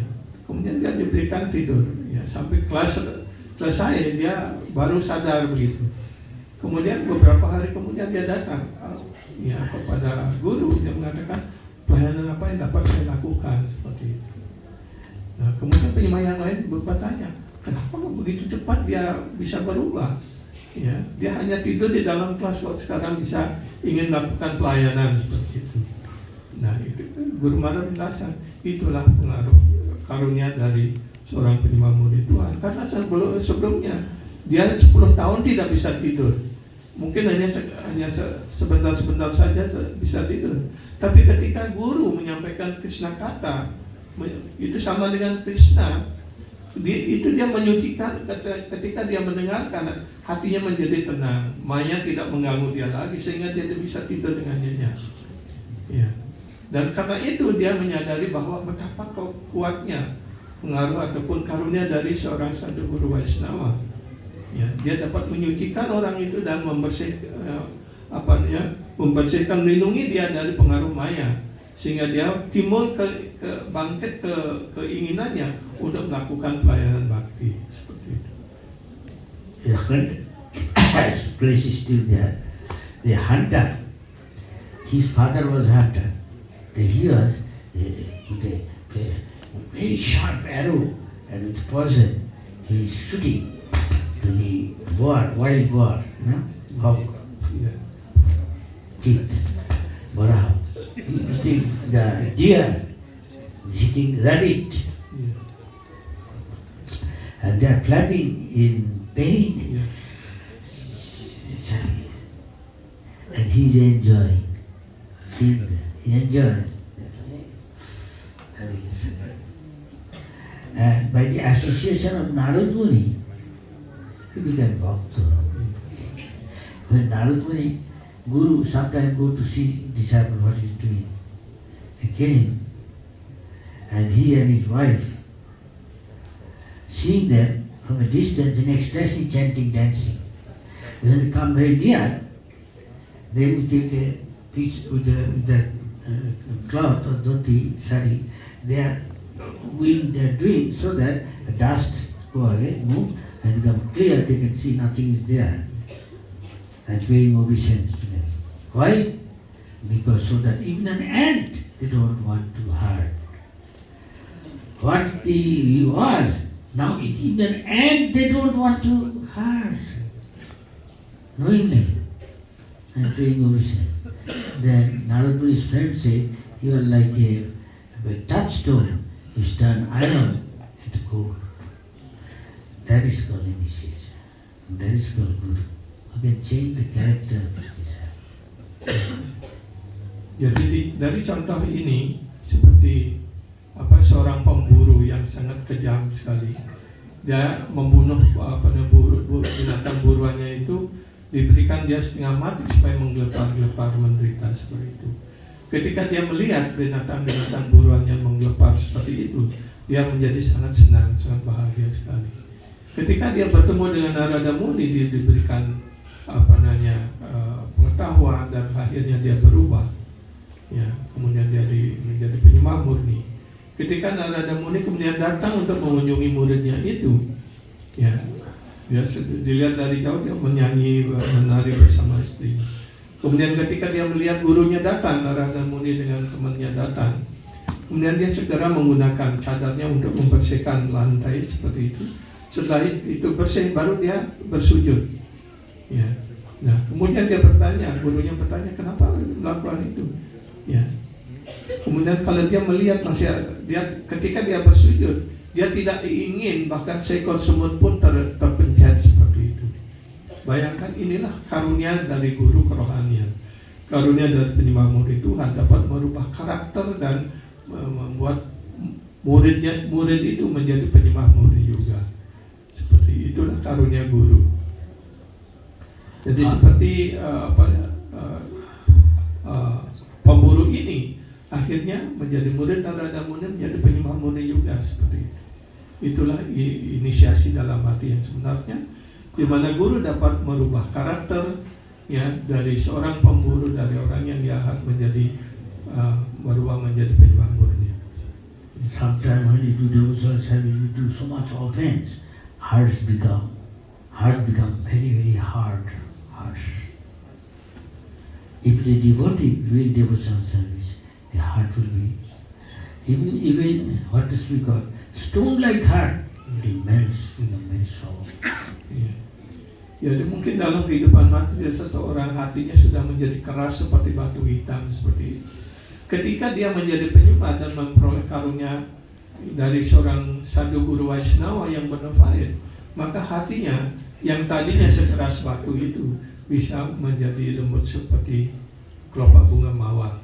Kemudian dia diberikan tidur, ya, sampai kelas selesai dia baru sadar begitu. Kemudian beberapa hari kemudian dia datang, ya, kepada guru, dia mengatakan, pelayanan apa yang dapat saya lakukan seperti itu. Nah, kemudian penyembah yang lain bertanya, kenapa begitu cepat dia bisa berubah? Ya, dia hanya tidur di dalam kelas kok sekarang bisa ingin melakukan pelayanan seperti itu. Nah, itu Guru Mara menjelaskan, itulah pengaruh karunia dari seorang penyembah murni Tuhan. Karena sebelumnya dia 10 tahun tidak bisa tidur. Mungkin hanya sebentar-sebentar saja bisa tidur. Tapi ketika guru menyampaikan Krishna kata, itu sama dengan Krishna. Dia menyucikan ketika dia mendengarkan, hatinya menjadi tenang, maya tidak mengganggu dia lagi sehingga dia bisa tidur dengan nyenyak. Ya. Dan karena itu dia menyadari bahwa betapa kuatnya pengaruh ataupun karunia dari seorang sadhu guru Vaishnava. Ya, dia dapat menyucikan orang itu dan membersihkan, melindungi dia dari pengaruh maya, sehingga dia timbul bangkit keinginannya untuk melakukan pelayanan bakti seperti itu. The place is still there. The hunter, his father was hunter. He was with a very sharp arrow and with poison. He is shooting to the boar, wild boar, hawk, teeth, baraha. He is shooting the deer, hitting rabbit, and they are flapping in pain. And he is enjoying, seeing that. He enjoys. And by the association of Narad Muni, he became Bhakta. When Narad Muni, Guru sometimes go to see disciple what he is doing. He came, and he and his wife, seeing them from a distance in ecstasy, chanting, dancing. When they come very near, they would take a piece with the cloth or dhoti, sari, they are doing so that the dust go away, move, and become clear, they can see nothing is there. And paying obeisance to them. Why? Because so that even an ant they don't want to hurt. What he was, now even an ant they don't want to hurt. Knowingly. And paying obeisance. Then Narad Muni's friend said, you are like a touchstone which turn iron into gold. That is called initiation. And that is called Guru. Who can change the character of the disciple. Jadi dari contoh ini seperti seorang pemburu yang sangat kejam sekali. Dia membunuh binatang buruannya itu, diberikan dia setengah mati supaya menggelepar-gelepar menderita seperti itu. Ketika dia melihat binatang-binatang buruannya menggelepar seperti itu, dia menjadi sangat senang, sangat bahagia sekali. Ketika dia bertemu dengan Narada Muni, dia diberikan pengetahuan dan akhirnya dia berubah. Ya, kemudian dia menjadi penyembah murni. Ketika Narada Muni kemudian datang untuk mengunjungi muridnya itu, ya, dia dilihat dari jauh dia menyanyi, menari bersama istrinya. Kemudian ketika dia melihat gurunya datang, Narada Muni dengan temannya datang, kemudian dia segera menggunakan cadarnya untuk membersihkan lantai seperti itu. Setelah itu bersih, baru dia bersujud. Ya. Nah, kemudian dia bertanya, gurunya bertanya, kenapa melakukan itu? Ya. Kemudian kalau dia melihat ketika dia bersujud, dia tidak ingin bahkan seekor semut pun terpencet seperti itu. Bayangkan, inilah karunia dari guru kerohanian. Karunia dari penyembah murid Tuhan dapat merubah karakter dan membuat murid itu menjadi penyembah murid juga. Seperti itulah karunia guru. Jadi seperti pemburu ini akhirnya menjadi murid Narada Muni, menjadi penyembah murni juga seperti itu. Itulah inisiasi dalam arti yang sebenarnya, di mana guru dapat merubah karakter ya, dari seorang pemburu, dari orang yang jahat menjadi berubah menjadi penyembah murni. Sometimes when you do devotional service, you do so much offense, heart become very, very harsh. If the devotee doing devotional service, the heart will be even what to speak of, stone-like heart, it melts, become very soft. Ya. Jadi mungkin dalam kehidupan material seseorang hatinya sudah menjadi keras seperti batu hitam seperti itu. Ketika dia menjadi penyembah dan memperoleh karunia dari seorang sadhu guru Vaishnava yang bonafide, maka hatinya yang tadinya sekeras batu itu bisa menjadi lembut seperti kelopak bunga mawar.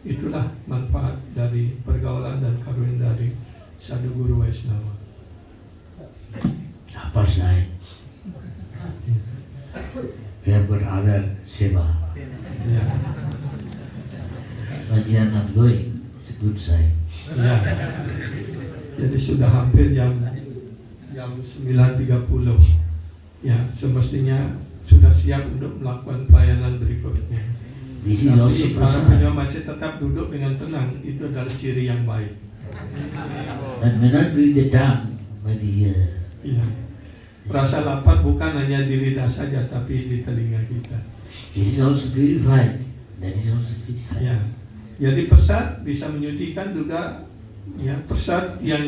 Itulah manfaat dari pergaulan dan karunia dari sadhu guru Vaishnava. Past 9. We have got other seva. Ya. But they are not going. It's a good sign. Ya. Jadi sudah hampir jam 9.30. Ya, semestinya sudah siap untuk melakukan pelayanan berikutnya. This is also Tapi para prasad. penyembah masih tetap duduk dengan tenang, itu adalah ciri yang baik. That may not be the tongue, but the ear. Ya. Rasa lapar bukan hanya di lidah saja, tapi di telinga kita. This is also purified. That is also purified. Ya. Jadi pesat bisa menyucikan juga, ya, pesat yang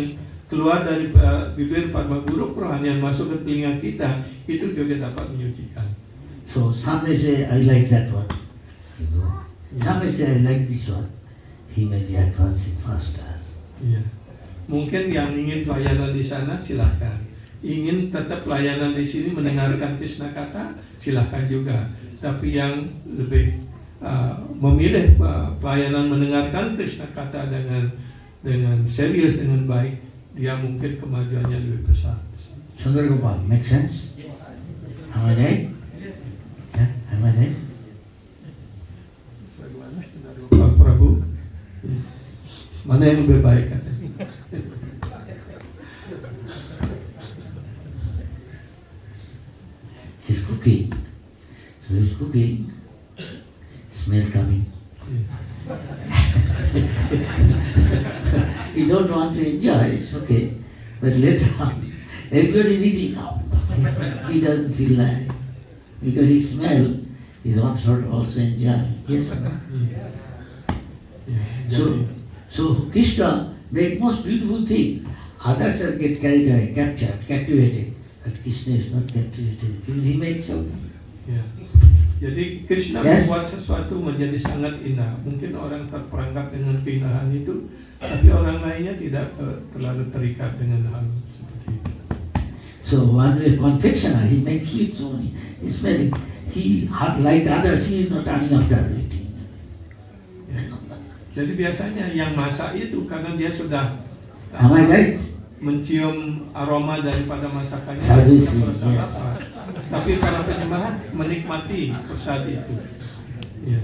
keluar dari bibir Padma Guru kerohanian masuk ke telinga kita itu juga dapat menyucikan. So some may say, I like that one. You know. Some may say, I like this one. He may be advancing faster. Ya. Mungkin yang ingin pelayanan di sana silahkan. Ingin tetap pelayanan di sini mendengarkan Krishna kata silahkan juga. Tapi yang lebih memilih pelayanan mendengarkan Krishna kata dengan serius, dengan baik, dia mungkin kemajuannya lebih besar. Sundar Gopal, make sense? Am I right? Yeah, am I right? Pak Prabu, mana yang lebih baik katanya? He's cooking. So he's cooking. Smell coming. You don't want to enjoy, it's okay. But later on, everybody is eating now. He doesn't feel like. Because he smell, he's one sort of also enjoying. Yes. Ya, jadi, So Krishna make most beautiful thing. Others are get carried away, captured, captivated. But Krishna is not captivated. Because he makes something. ya. Jadi Krishna Yes. membuat sesuatu menjadi sangat indah. Mungkin orang terperangkap dengan keindahan itu, tapi orang lainnya tidak terlalu terikat dengan hal seperti itu. So one way confectioner, he makes sweet so many. He's very, he like others, he is not running after eating. Ya. Jadi biasanya yang masak itu karena dia sudah Am I right? mencium aroma daripada masakannya, Sadhu dia sih, merasa yes. lapar. Tapi para penyembah menikmati prasad itu. Ya.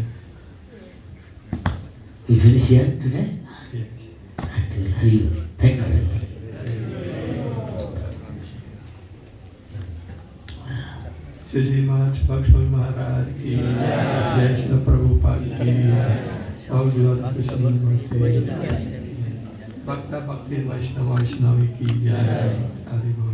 We finish here today? Ya. Until Hari. Thank you very much. Sri Mat Lakshmi Maharaj ki jai, Srila Prabhupada ki jai, All Glory to Sri Murti, Bhakta Bhakti Vaishnava Vaishnavi ki jai, Hari Bol.